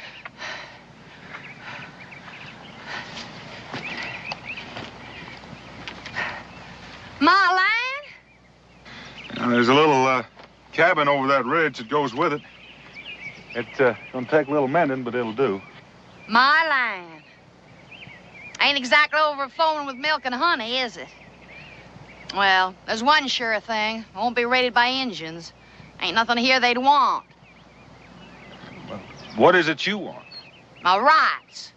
My land? Now, there's a little cabin over that ridge that goes with it. It's gonna take a little mending, but it'll do. My land. Ain't exactly overflowing with milk and honey, is it? Well, there's one sure thing. Won't be raided by Indians. Ain't nothing here they'd want. Well, what is it you want? My rights.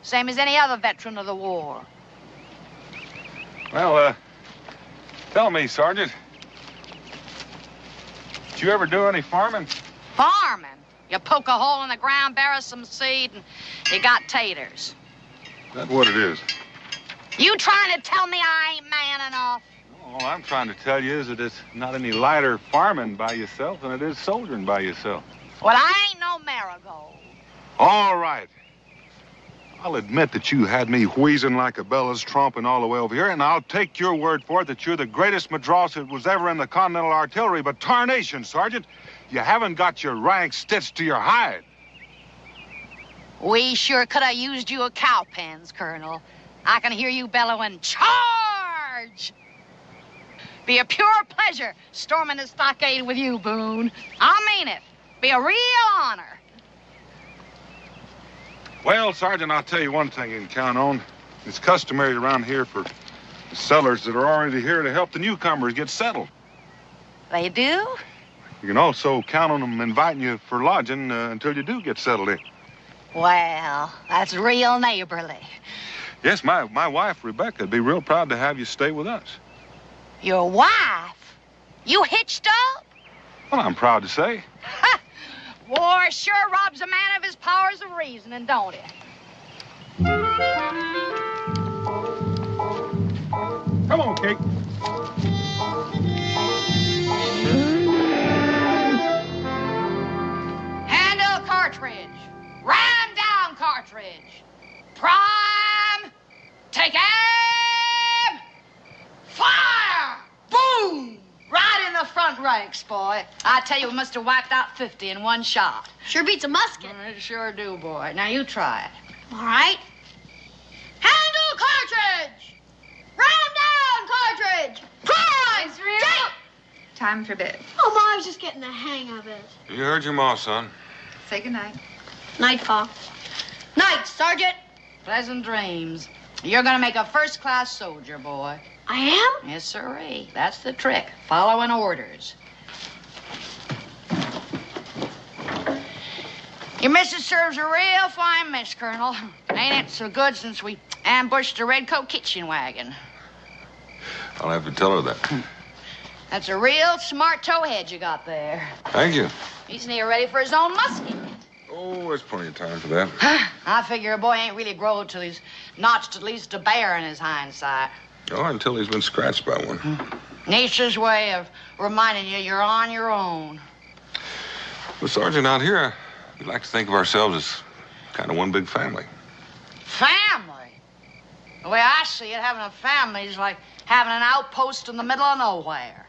Same as any other veteran of the war. Well, tell me, Sergeant. Did you ever do any farming? Farming? You poke a hole in the ground, bury some seed, and you got taters. That's what it is. You trying to tell me I ain't man enough? All I'm trying to tell you is that it's not any lighter farming by yourself than it is soldiering by yourself. Well, I ain't no marigold. All right. I'll admit that you had me wheezing like a bellows tromping all the way over here, and I'll take your word for it that you're the greatest madross that was ever in the Continental Artillery, but tarnation, Sergeant, you haven't got your rank stitched to your hide. We sure could have used you a cowpens, Colonel. I can hear you bellowing, charge! Be a pure pleasure storming the stockade with you, Boone. I mean it. Be a real honor. Well, Sergeant, I'll tell you one thing you can count on. It's customary around here for the settlers that are already here to help the newcomers get settled. They do? You can also count on them inviting you for lodging until you do get settled in. Well, that's real neighborly. Yes, my wife, Rebecca, would be real proud to have you stay with us. Your wife? You hitched up? Well, I'm proud to say. War sure robs a man of his powers of reasoning, don't it? Come on, Kate. Handle cartridge. Ram down cartridge. Prime. Take aim. Fire! Boom! Right in the front ranks, boy. I tell you, we must have wiped out 50 in one shot. Sure beats a musket. It sure do, boy. Now you try it. All right. Handle cartridge! Ram down cartridge! Prime! Take... Time for bed. Oh, Ma, I was just getting the hang of it. You heard your ma, son. Say goodnight. Night, Pa. Night, Sergeant. Pleasant dreams. You're gonna make a first-class soldier, boy. I am? Yes, sirree. That's the trick. Following orders. Your missus serves a real fine mess, Colonel. Ain't it so good since we ambushed the Redcoat kitchen wagon? I'll have to tell her that. That's a real smart towhead you got there. Thank you. He's near ready for his own musket. Oh, there's plenty of time for that. I figure a boy ain't really grown till he's notched at least a bear in his hindsight. Oh, until he's been scratched by one. Nature's way of reminding you you're on your own. Well, Sergeant, out here, we like to think of ourselves as kind of one big family. Family? The way I see it, having a family is like having an outpost in the middle of nowhere.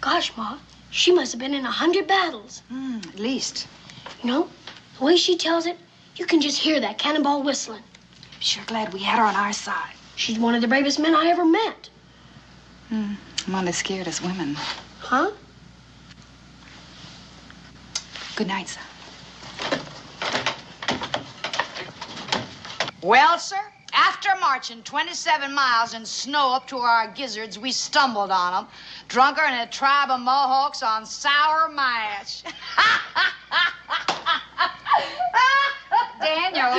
Gosh, Ma, she must have been in 100 battles. At least. You know, the way she tells it, you can just hear that cannonball whistling. I'm sure glad we had her on our side. She's one of the bravest men I ever met. I'm only scared as women. Huh? Good night, son. Well, sir, after marching 27 miles in snow up to our gizzards, we stumbled on them, drunker than a tribe of Mohawks on sour mash. Daniel,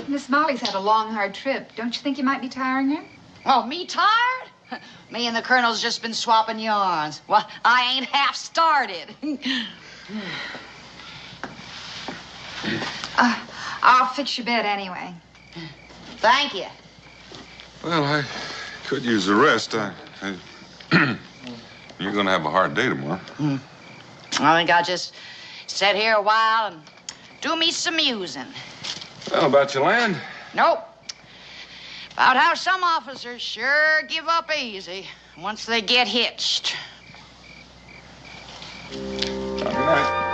Miss Molly's had a long, hard trip. Don't you think you might be tiring her? Oh, me tired? Me and the Colonel's just been swapping yarns. Well, I ain't half started. I'll fix your bed anyway. Thank you. Well, I could use the rest. You're going to have a hard day tomorrow. I think I'll just sit here a while and do me some musing. Well, about your land? Nope. About how some officers sure give up easy once they get hitched. Good night.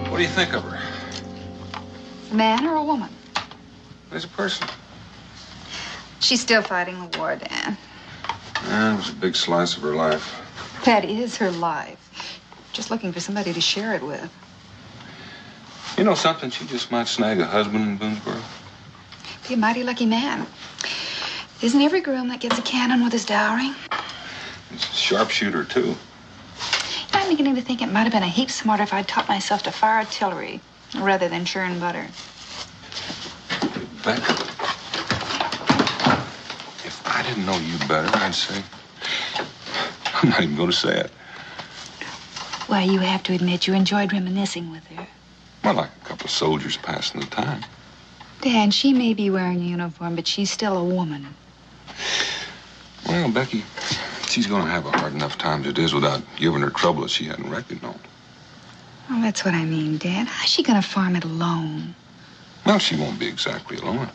What do you think of her? A man or a woman? As a person. She's still fighting the war, Dan. It was a big slice of her life. That is her life. Just looking for somebody to share it with. You know something? She just might snag a husband in Boonesboro. Be a mighty lucky man. Isn't every groom that gets a cannon with his dowry? He's a sharpshooter, too. I'm beginning to think it might have been a heap smarter if I'd taught myself to fire artillery rather than churn butter. Becca, if I didn't know you better, I'd say... I'm not even going to say it. Well, you have to admit you enjoyed reminiscing with her. Well, like a couple of soldiers passing the time. Dan, she may be wearing a uniform, but she's still a woman. Well, Becky, she's going to have a hard enough time as it is without giving her trouble that she hadn't reckoned on. Well, that's what I mean, Dan. How's she going to farm it alone? Well, she won't be exactly alone.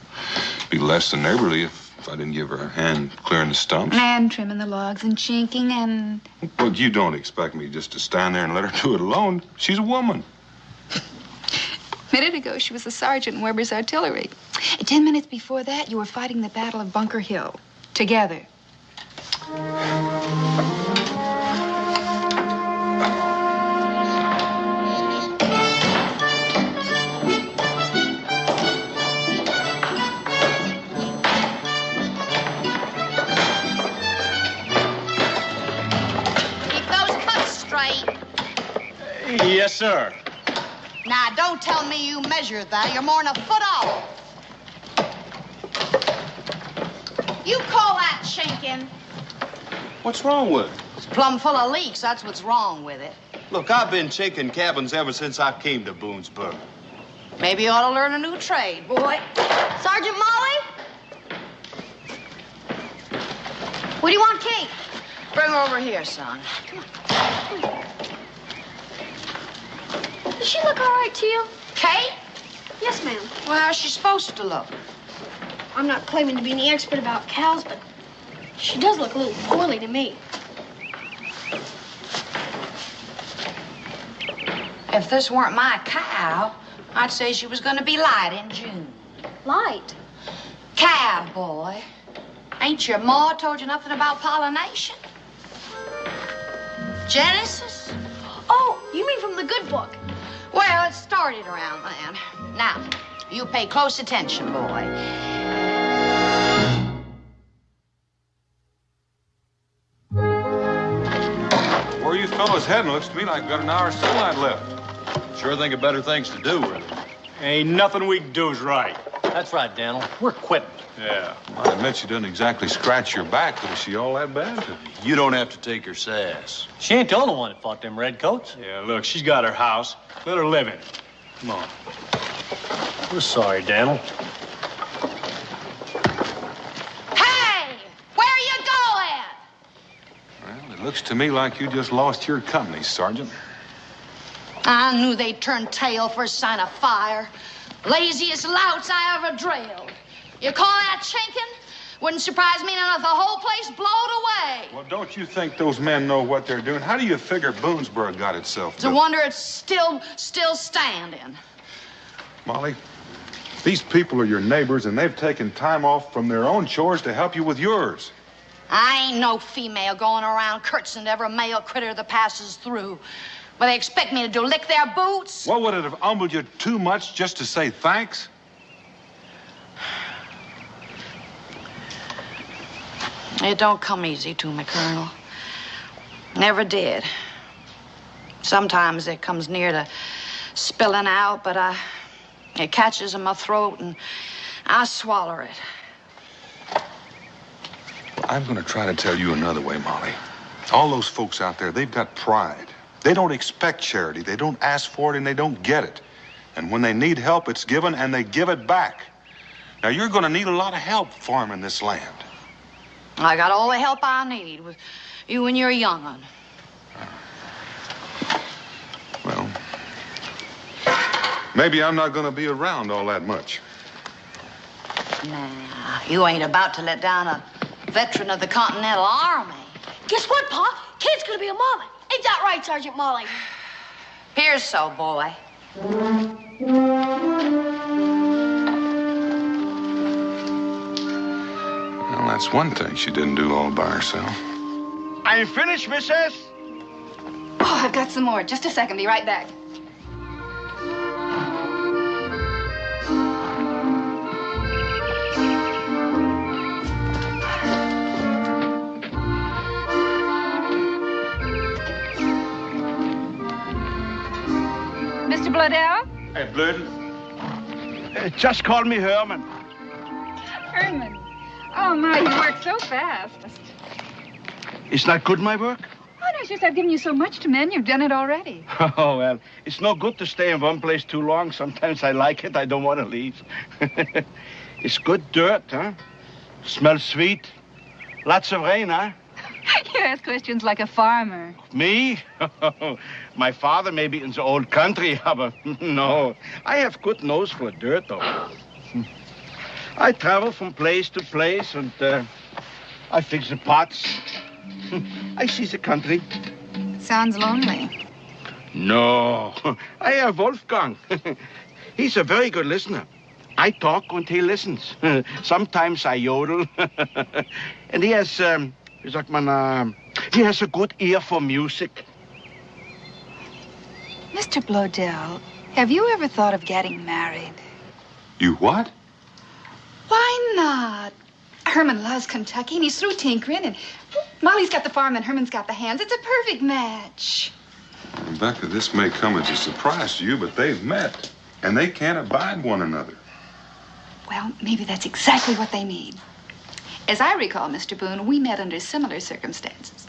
It'd be less than neighborly if I didn't give her a hand clearing the stumps. And trimming the logs and chinking and... But you don't expect me just to stand there and let her do it alone. She's a woman. A minute ago, she was a sergeant in Weber's artillery. 10 minutes before that, you were fighting the Battle of Bunker Hill. Together. Yes, sir. Now, don't tell me you measured that. You're more than a foot off. You call that chinking? What's wrong with it? It's plumb full of leaks. That's what's wrong with it. Look, I've been chinking cabins ever since I came to Boonesboro. Maybe you ought to learn a new trade, boy. Sergeant Molly? What do you want, Kate? Bring her over here, son. Come on. Does she look all right to you? Kate? Yes, ma'am. Well, how's she supposed to look? I'm not claiming to be any expert about cows, but she does look a little poorly to me. If this weren't my cow, I'd say she was going to be light in June. Light? Cow, boy. Ain't your ma told you nothing about pollination? Genesis? Oh, you mean from the good book? Well, it started around then. Now, you pay close attention, boy. Where you fellas heading? Looks to me like we've got an hour's sunlight left. Sure think of better things to do with it. Ain't nothing we can do is right. That's right, Daniel. We're quitting. Yeah. I admit she doesn't exactly scratch your back, but is she all that bad? You don't have to take her sass. She ain't the only one that fought them redcoats. Yeah, look, she's got her house. Let her live in it. Come on. We're sorry, Daniel. Hey! Where are you going? Well, it looks to me like you just lost your company, Sergeant. I knew they'd turn tail for a sign of fire. Laziest louts I ever drilled. You call that chinking? Wouldn't surprise me none if the whole place blowed away. Well, don't you think those men know what they're doing? How do you figure Boonesboro got itself It's a built? wonder it's still standing. Molly, these people are your neighbors, and they've taken time off from their own chores to help you with yours. I ain't no female going around curtsying to every male critter that passes through. But they expect me to do lick their boots? Well, would it have humbled you too much just to say thanks? It don't come easy to me, Colonel. Never did. Sometimes it comes near to spilling out, but it catches in my throat and I swallow it. I'm going to try to tell you another way, Molly. All those folks out there, they've got pride. They don't expect charity. They don't ask for it, and they don't get it. And when they need help, it's given, and they give it back. Now, you're going to need a lot of help farming this land. I got all the help I need with you and your young'un. Well, maybe I'm not going to be around all that much. Nah, you ain't about to let down a veteran of the Continental Army. Guess what, Pa? Kid's gonna be a mama. Ain't that right, Sergeant Molly? Here's so, boy. Well, that's one thing she didn't do all by herself. I'm finished, Mrs. Oh, I've got some more. Just a second. Be right back. Mr. Bloodell? Hey, Blood. Just call me Herman. Herman. Oh, my, you work so fast. It's not good, my work? Oh, no, it's just I've given you so much to mend. You've done it already. Oh, well, it's no good to stay in one place too long. Sometimes I like it. I don't want to leave. It's good dirt, huh? Smells sweet. Lots of rain, huh? You ask questions like a farmer. Me? My father may be in the old country, but no. I have good nose for dirt, though. I travel from place to place, and I fix the pots. I see the country. Sounds lonely. No, I have Wolfgang. He's a very good listener. I talk and he listens. Sometimes I yodel. And he has, wie sagt man, he has a good ear for music. Mr. Bloedel, have you ever thought of getting married? You what? Why not? Herman loves Kentucky, and he's through tinkering, and Molly's got the farm, and Herman's got the hands. It's a perfect match. Rebecca, this may come as a surprise to you, but they've met, and they can't abide one another. Well, maybe that's exactly what they need. As I recall, Mr. Boone, we met under similar circumstances.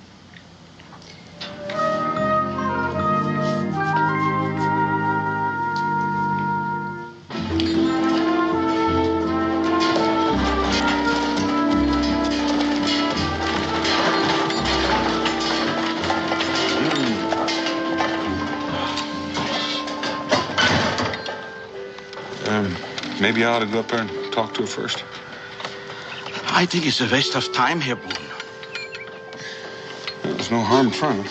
Maybe I ought to go up there and talk to her first. I think it's a waste of time here, Boone. There's no harm trying.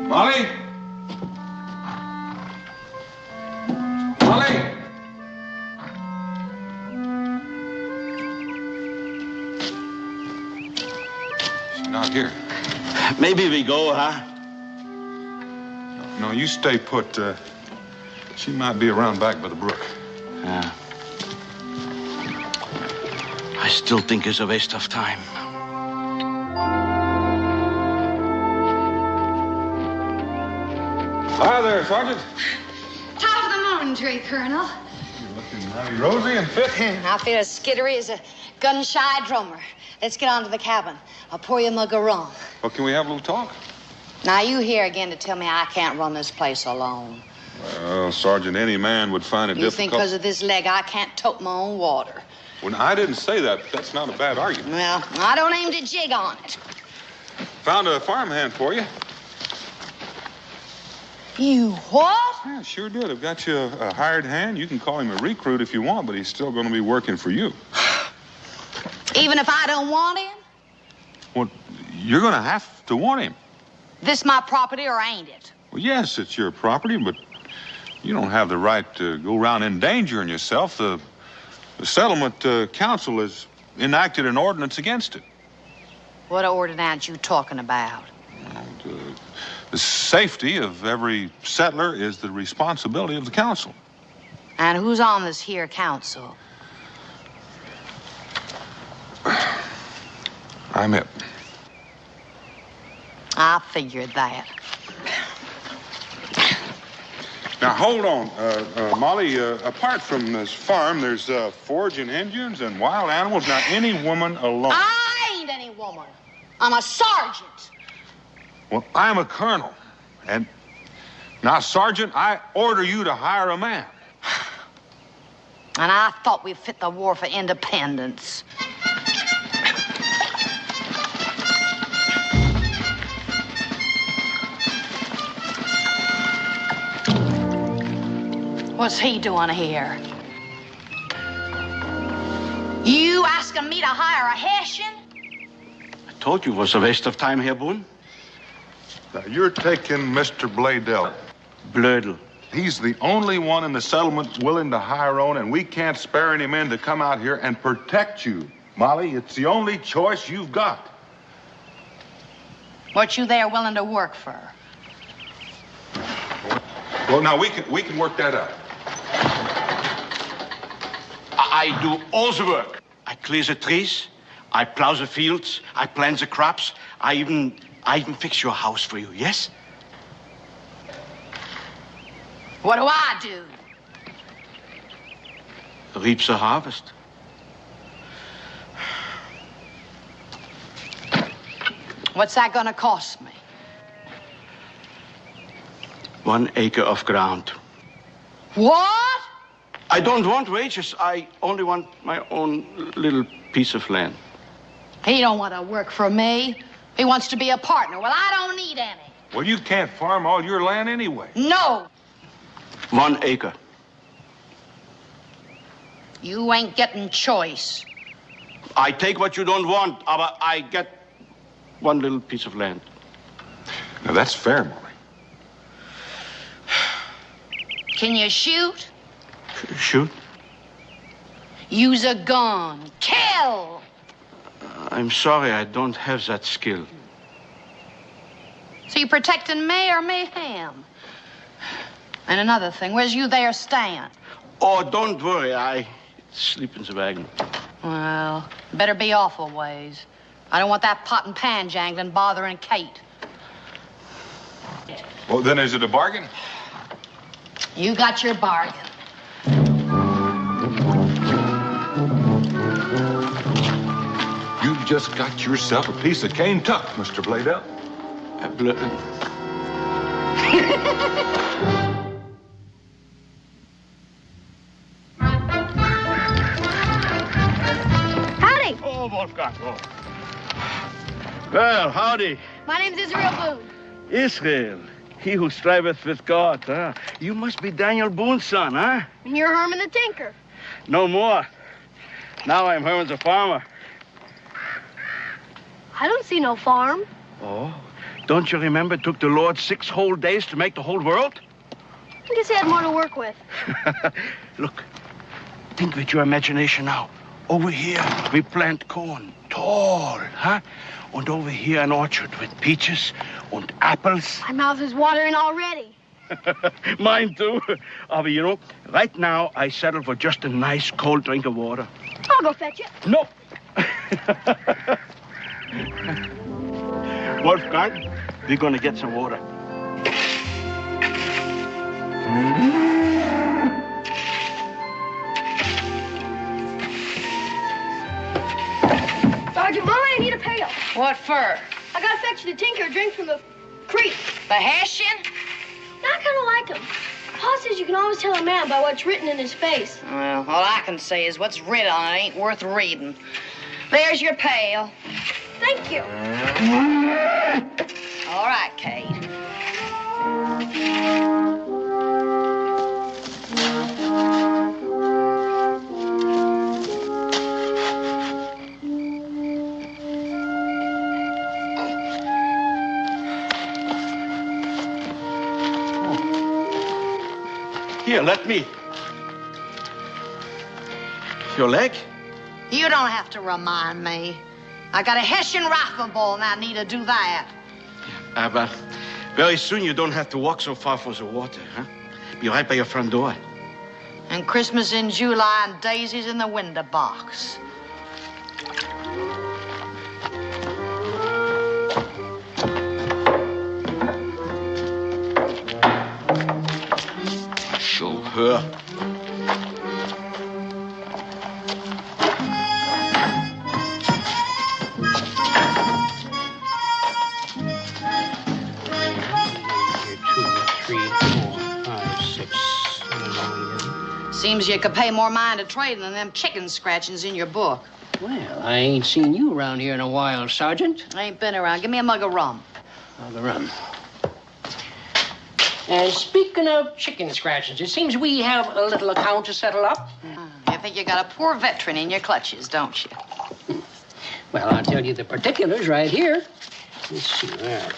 Molly? Molly? She's not here. Maybe we go, huh? No, you stay put. She might be around back by the brook. Yeah. I still think it's a waste of time. Hi there, Sergeant. Top of the morning to you, Colonel. You're looking mighty rosy and fit. I feel as skittery as a gun-shy drummer. Let's get on to the cabin. I'll pour you a mug of rum. Well, can we have a little talk? Now, you here again to tell me I can't run this place alone. Well, Sergeant, any man would find it You think difficult. because of this leg I can't tote my own water? When I didn't say that, but that's not a bad argument. Well, I don't aim to jig on it. Found a farmhand for you. You what? Yeah, sure did. I've got you a hired hand. You can call him a recruit if you want, but he's still going to be working for you. Even if I don't want him? Well, you're going to have to want him. This my property or ain't it? Well, yes, it's your property, but you don't have the right to go around endangering yourself. The settlement council has enacted an ordinance against it. What ordinance you talking about? The safety of every settler is the responsibility of the council. And who's on this here council? I'm it. I figured that. Now, hold on, Molly. Apart from this farm, there's foraging Indians and wild animals. Now, any woman alone. I ain't any woman. I'm a sergeant. Well, I'm a colonel. And now, Sergeant, I order you to hire a man. And I thought we fit the war for independence. What's he doing here? You asking me to hire a Hessian? I told you it was a waste of time here, Boone. Now, you're taking Mr. Bladell. Blödel. He's the only one in the settlement willing to hire on, and we can't spare any men to come out here and protect you. Molly, it's the only choice you've got. What you there willing to work for? Well, now, we can work that out. I do all the work. I clear the trees, I plow the fields, I plant the crops, I even fix your house for you, yes? What do I do? Reap the harvest. What's that gonna cost me? 1 acre of ground. What? I don't want wages. I only want my own little piece of land. He don't want to work for me. He wants to be a partner. Well, I don't need any. Well, you can't farm all your land anyway. No. 1 acre. You ain't getting choice. I take what you don't want, but I get 1 little piece of land. Now, that's fair, Molly. Can you shoot? Shoot? Use a gun. Kill! I'm sorry, I don't have that skill. So you protecting me or mayhem? And another thing, where's you there stand? Oh, don't worry, I sleep in the wagon. Well, better be awful ways. I don't want that pot and pan jangling bothering Kate. Well, then is it a bargain? You got your bargain. You've just got yourself a piece of cane tuck, Mr. Bladell. Howdy. Oh, Wolfgang. Oh. Well, howdy. My name's Israel Boone. Israel, he who striveth with God, huh? You must be Daniel Boone's son, huh? And you're Herman the Tinker. No more. Now I'm Herman the farmer. I don't see no farm. Oh, don't you remember it took the Lord 6 whole days to make the whole world? I guess he had more to work with. Look, think with your imagination now. Over here, we plant corn, tall, huh? And over here, an orchard with peaches and apples. My mouth is watering already. Mine too. But you know, right now, I settle for just a nice cold drink of water. I'll go fetch it. No. Wolfgang, we're gonna get some water. Sergeant Molly, I need a pail. What for? I gotta fetch the Tinker a drink from the Creep. The Hessian? I kind of like him. Pa says you can always tell a man by what's written in his face. Well, all I can say is what's written on it ain't worth reading. There's your pail. Thank you. All right, Kate. Here, let me. Your leg? You don't have to remind me. I got a Hessian rifle ball and I need to do that. But very soon you don't have to walk so far for the water, huh? Be right by your front door. And Christmas in July and daisies in the window box. Show her. Seems you could pay more mind to trading than them chicken scratchings in your book. Well, I ain't seen you around here in a while, Sergeant. I ain't been around. Give me a mug of rum. Mug of rum. Speaking of chicken scratchings, it seems we have a little account to settle up. You think you got a poor veteran in your clutches, don't you? Well, I'll tell you the particulars right here. Let's see. There.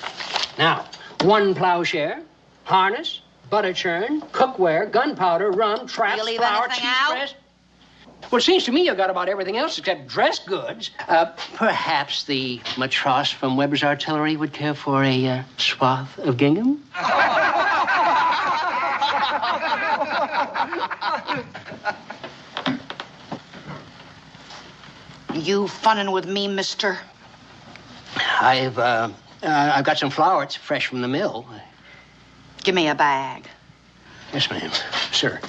Now, 1 plowshare, harness, butter churn, cookware, gunpowder, rum, traps, You leave flour, anything cheese out? press. Well, it seems to me you got about everything else except dress goods. Perhaps the matros from Weber's Artillery would care for a swath of gingham? You funning with me, mister? I've got some flour. It's fresh from the mill. Give me a bag. Yes, ma'am. Sir.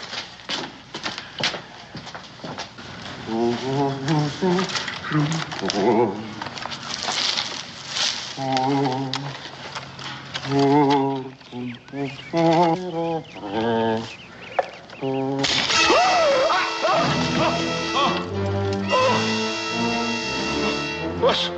What?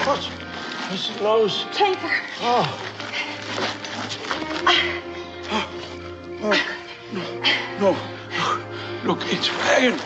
What's the nose? Taper. No. Look, it's wagon.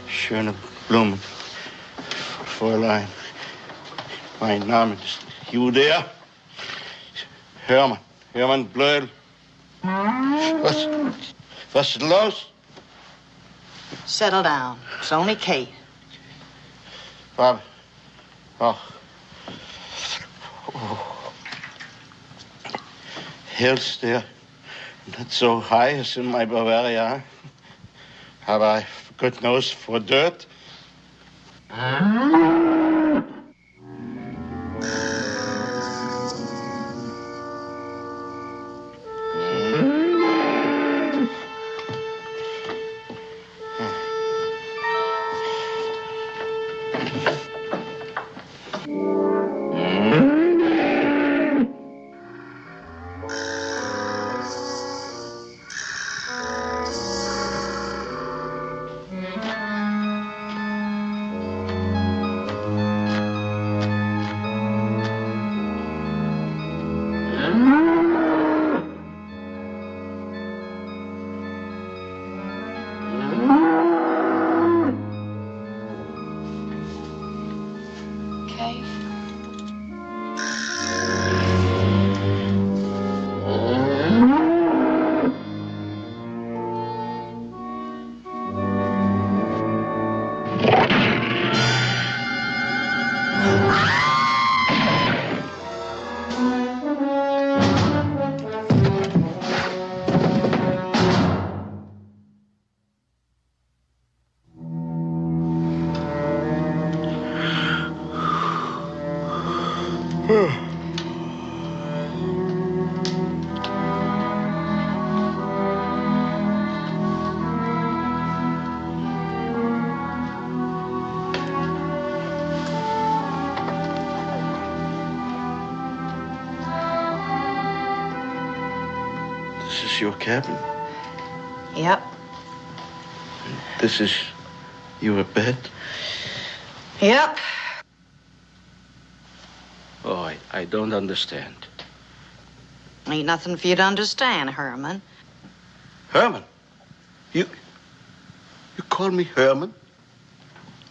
Schöne Blumen. Fräulein. Mein Name ist Judea. Hermann Blödel. Was ist los? Settle down. It's only Kate. Bob. Hills there. Not so high as in my Bavaria. Have I good nose for dirt? This is your cabin? Yep. This is your bed? Yep. Oh, I don't understand. Ain't nothing for you to understand, Herman. Herman? You call me Herman?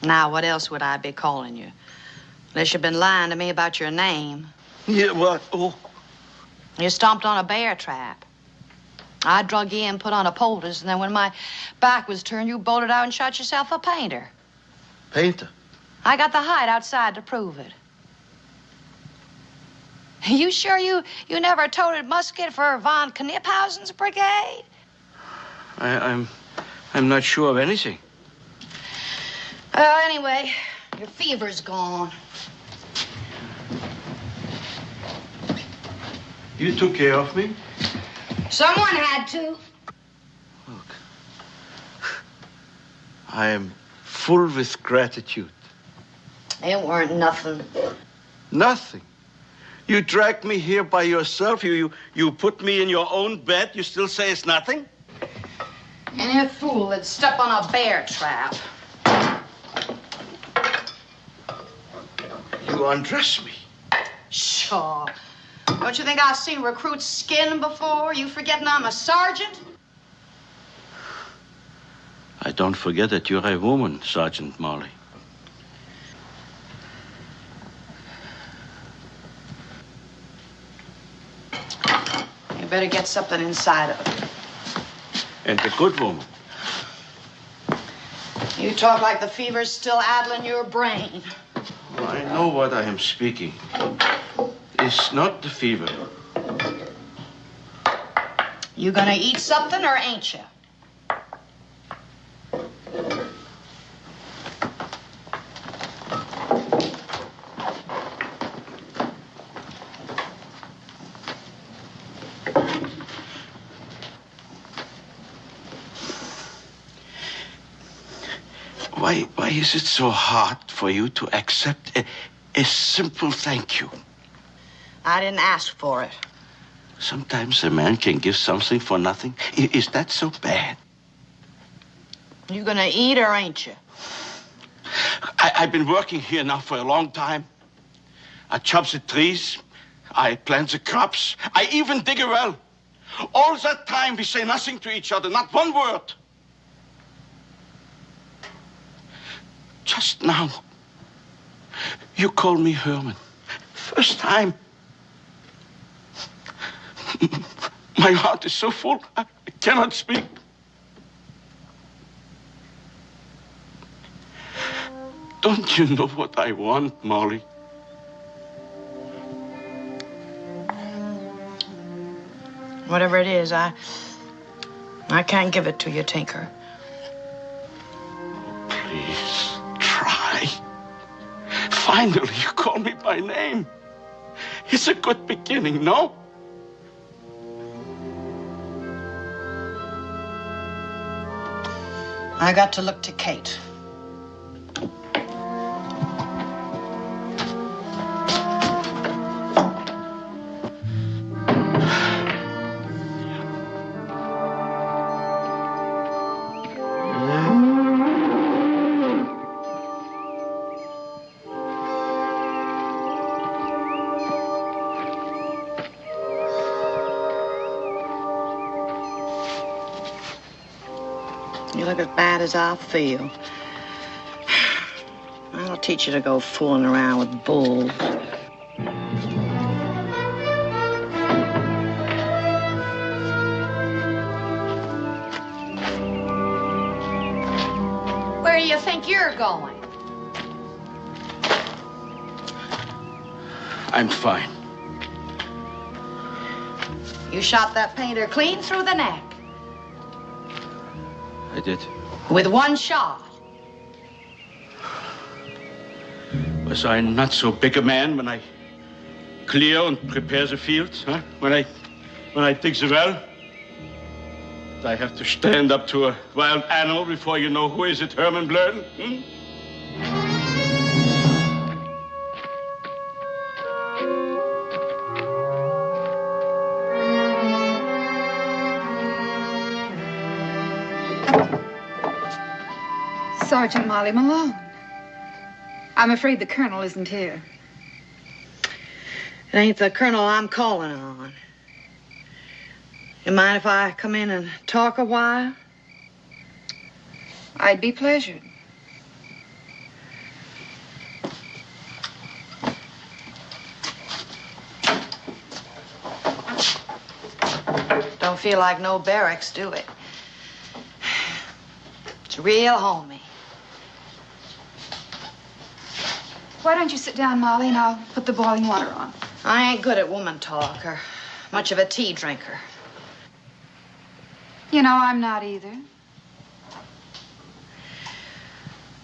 Now, what else would I be calling you? Unless you've been lying to me about your name. Yeah, what? Oh. You stomped on a bear trap. I drug you in, put on a poultice, and then when my back was turned, you bolted out and shot yourself a painter. Painter? I got the hide outside to prove it. You sure you never toted musket for von Kniphausen's brigade? I'm not sure of anything. Anyway, your fever's gone. You took care of me? Someone had to. Look, I am full with gratitude. It weren't nothing. Nothing? You dragged me here by yourself. You put me in your own bed. You still say it's nothing? Any fool that'd step on a bear trap. You undress me. Sure. Don't you think I've seen recruits' skin before? You forgetting I'm a sergeant? I don't forget that you're a woman, Sergeant Molly. You better get something inside of it. And a good woman. You talk like the fever's still addling your brain. Well, I know what I am speaking. It's not the fever. You gonna eat something or ain't you? Why is it so hard for you to accept a simple thank you? I didn't ask for it. Sometimes a man can give something for nothing. Is that so bad? You gonna eat or ain't you? I've been working here now for a long time. I chop the trees. I plant the crops. I even dig a well. All that time we say nothing to each other, not one word. Just now, you call me Herman. First time. My heart is so full, I cannot speak. Don't you know what I want, Molly? Whatever it is, I can't give it to you, Tinker. Please, try. Finally, you call me by name. It's a good beginning, no? I got to look to Kate. You look as bad as I feel. I'll teach you to go fooling around with bulls. Where do you think you're going? I'm fine. You shot that painter clean through the neck. I did. With one shot. Was I not so big a man when I clear and prepare the fields, huh? When I dig the well? Did I have to stand up to a wild animal before you know who is it, Herman Blurden? Hmm? Sergeant Molly Malone. I'm afraid the colonel isn't here. It ain't the colonel I'm calling on. You mind if I come in and talk a while? I'd be pleasured. Don't feel like no barracks, do it? It's real homey. Why don't you sit down, Molly, and I'll put the boiling water on. I ain't good at woman talk or much of a tea drinker. You know, I'm not either.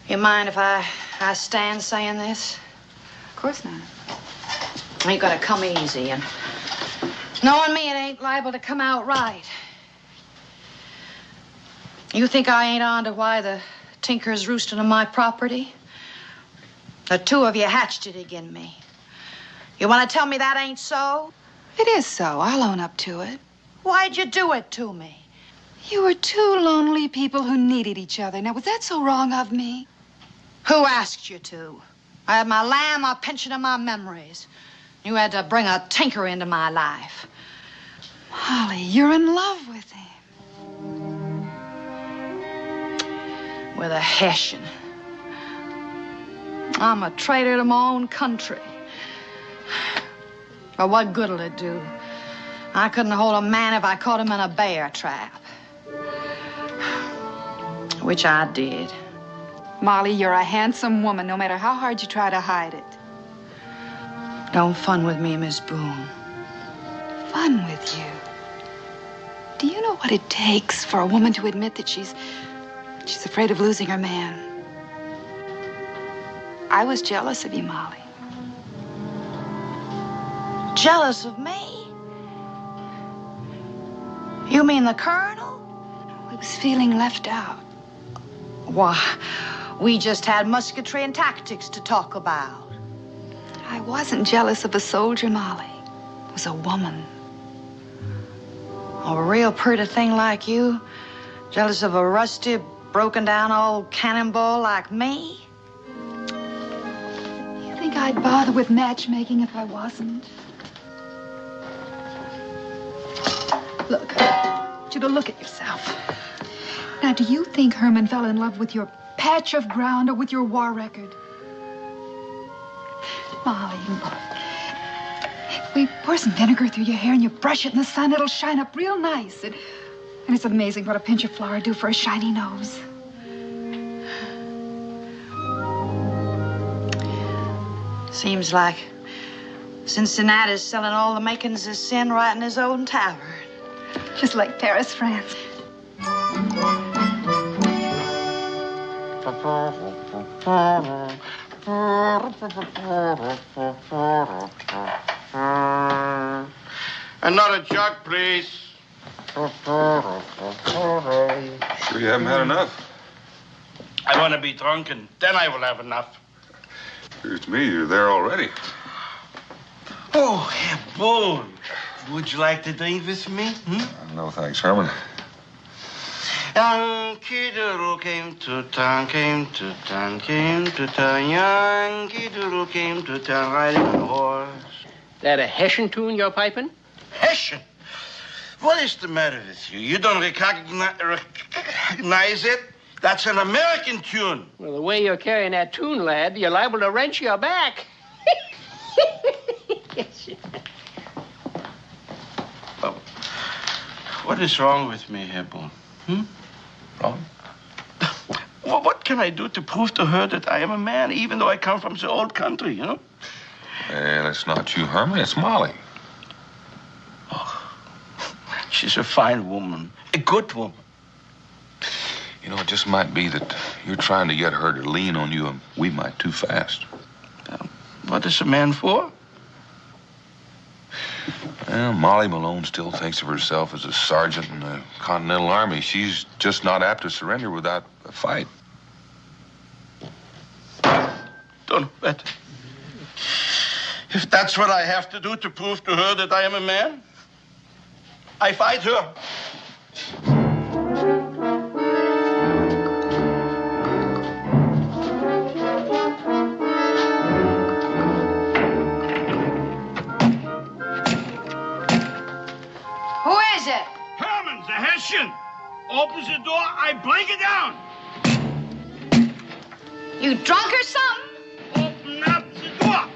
You mind if I stand saying this? Of course not. I ain't gonna come easy, and knowing me, it ain't liable to come out right. You think I ain't on to why the tinker's roosting on my property? The two of you hatched it again me. You want to tell me that ain't so? It is so. I'll own up to it. Why'd you do it to me? You were two lonely people who needed each other. Now, was that so wrong of me? Who asked you to? I had my lamb, my pension, and my memories. You had to bring a tinker into my life. Molly, you're in love with him. With a Hessian. I'm a traitor to my own country. But what good'll it do? I couldn't hold a man if I caught him in a bear trap. Which I did. Molly, you're a handsome woman, no matter how hard you try to hide it. Don't fun with me, Miss Boone. Fun with you? Do you know what it takes for a woman to admit that she's afraid of losing her man? I was jealous of you, Molly. Jealous of me? You mean the colonel? I was feeling left out. We just had musketry and tactics to talk about. I wasn't jealous of a soldier, Molly. It was a woman. A real pretty thing like you, jealous of a rusty, broken down old cannonball like me? You think I'd bother with matchmaking if I wasn't? Look, I want you to look at yourself. Now, do you think Herman fell in love with your patch of ground or with your war record? Molly, we pour some vinegar through your hair and you brush it in the sun, it'll shine up real nice. And it's amazing what a pinch of flour do for a shiny nose. Seems like Cincinnati's selling all the makings of sin right in his own tavern. Just like Paris, France. Another jug, please. Sure you haven't had enough? I want to be drunk, and then I will have enough. Appears to me you're there already. Oh, Herr Boone. Would you like to drink with me? No, thanks, Herman. Young Kiddo came to town, came to town, came to town. Young Kiddo came to town riding on a horse. That a Hessian tune you're piping? Hessian? What is the matter with you? You don't recognize it? That's an American tune. Well, the way you're carrying that tune, lad, you're liable to wrench your back. Oh. What is wrong with me, Herr Boone? Wrong? Well, what can I do to prove to her that I am a man, even though I come from the old country, you know? Well, it's not you, Herman. It's Molly. Oh, she's a fine woman, a good woman. You know, it just might be that you're trying to get her to lean on you, and we might too fast. What is a man for? Well, Molly Malone still thinks of herself as a sergeant in the Continental Army. She's just not apt to surrender without a fight. Don't bet. If that's what I have to do to prove to her that I am a man, I fight her. Who is it? Herman, the Hessian. Opens the door, I break it down. You drunk or something? Open up the door.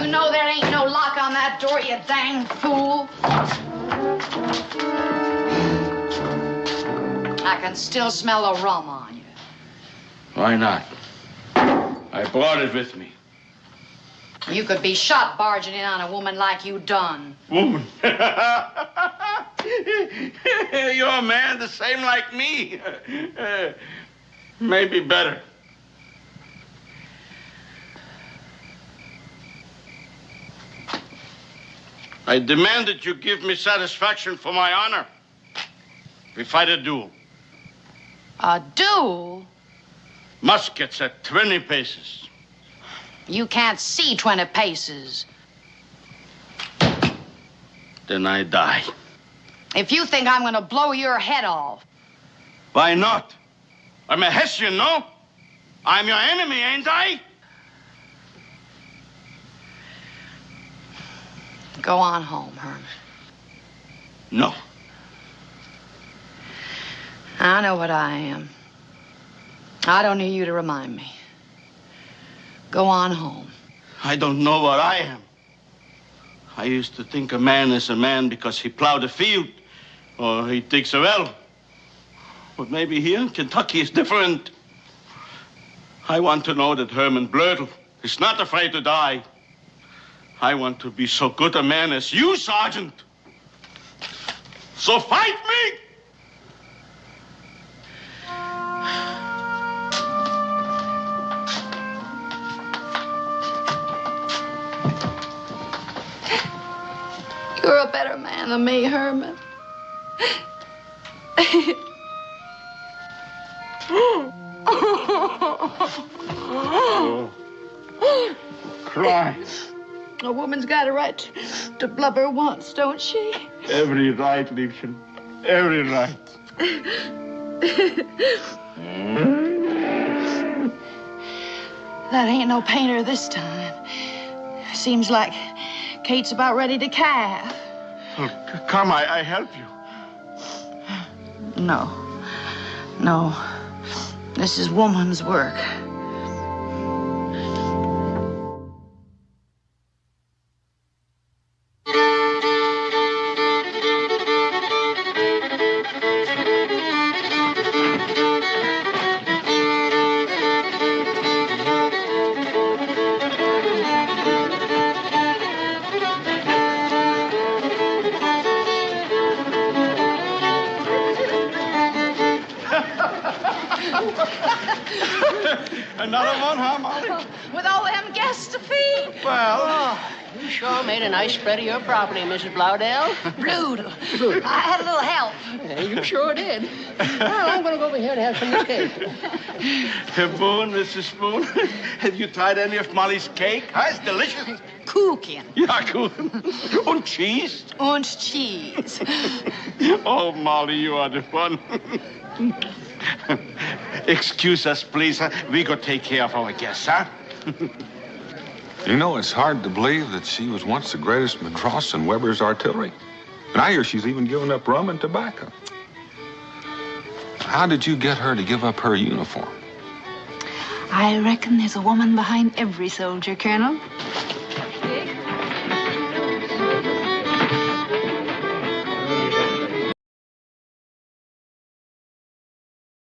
You know there ain't no lock on that door, you dang fool. I can still smell the rum on you. Why not? I brought it with me. You could be shot barging in on a woman like you done. Woman. You're a man the same like me. Maybe better. I demand that you give me satisfaction for my honor. We fight a duel. A duel? Muskets at 20 paces. You can't see 20 paces. Then I die. If you think I'm gonna blow your head off. Why not? I'm a Hessian, no? I'm your enemy, ain't I? Go on home, Herman. No. I know what I am. I don't need you to remind me. Go on home. I don't know what I am. I used to think a man is a man because he plowed a field or he digs a well. But maybe here in Kentucky is different. I want to know that Herman Blödel is not afraid to die. I want to be so good a man as you, Sergeant. So fight me! You're a better man than me, Herman. Why? A woman's got a right to blubber once, don't she? Every right, Liebchen. Every right. That ain't no painter this time. Seems like Kate's about ready to calve. Oh, come, I help you. No. No. This is woman's work. Another one, huh, Molly? With all them guests to feed. Well, You sure made a nice spread of your property, Mrs. Blowdell. Brutal. I had a little help. Yeah, you sure did. Well, I'm going to go over here and have some of this cake. Boone, Mrs. Boone, have you tried any of Molly's cake? Huh? It's delicious. Kuchen. Ja, Kuchen. Und cheese? Und cheese. Oh, Molly, you are the one. Excuse us, please. Huh? We go take care of our guests, huh? You know, it's hard to believe that she was once the greatest Madras in Weber's artillery. And I hear she's even given up rum and tobacco. How did you get her to give up her uniform? I reckon there's a woman behind every soldier, Colonel.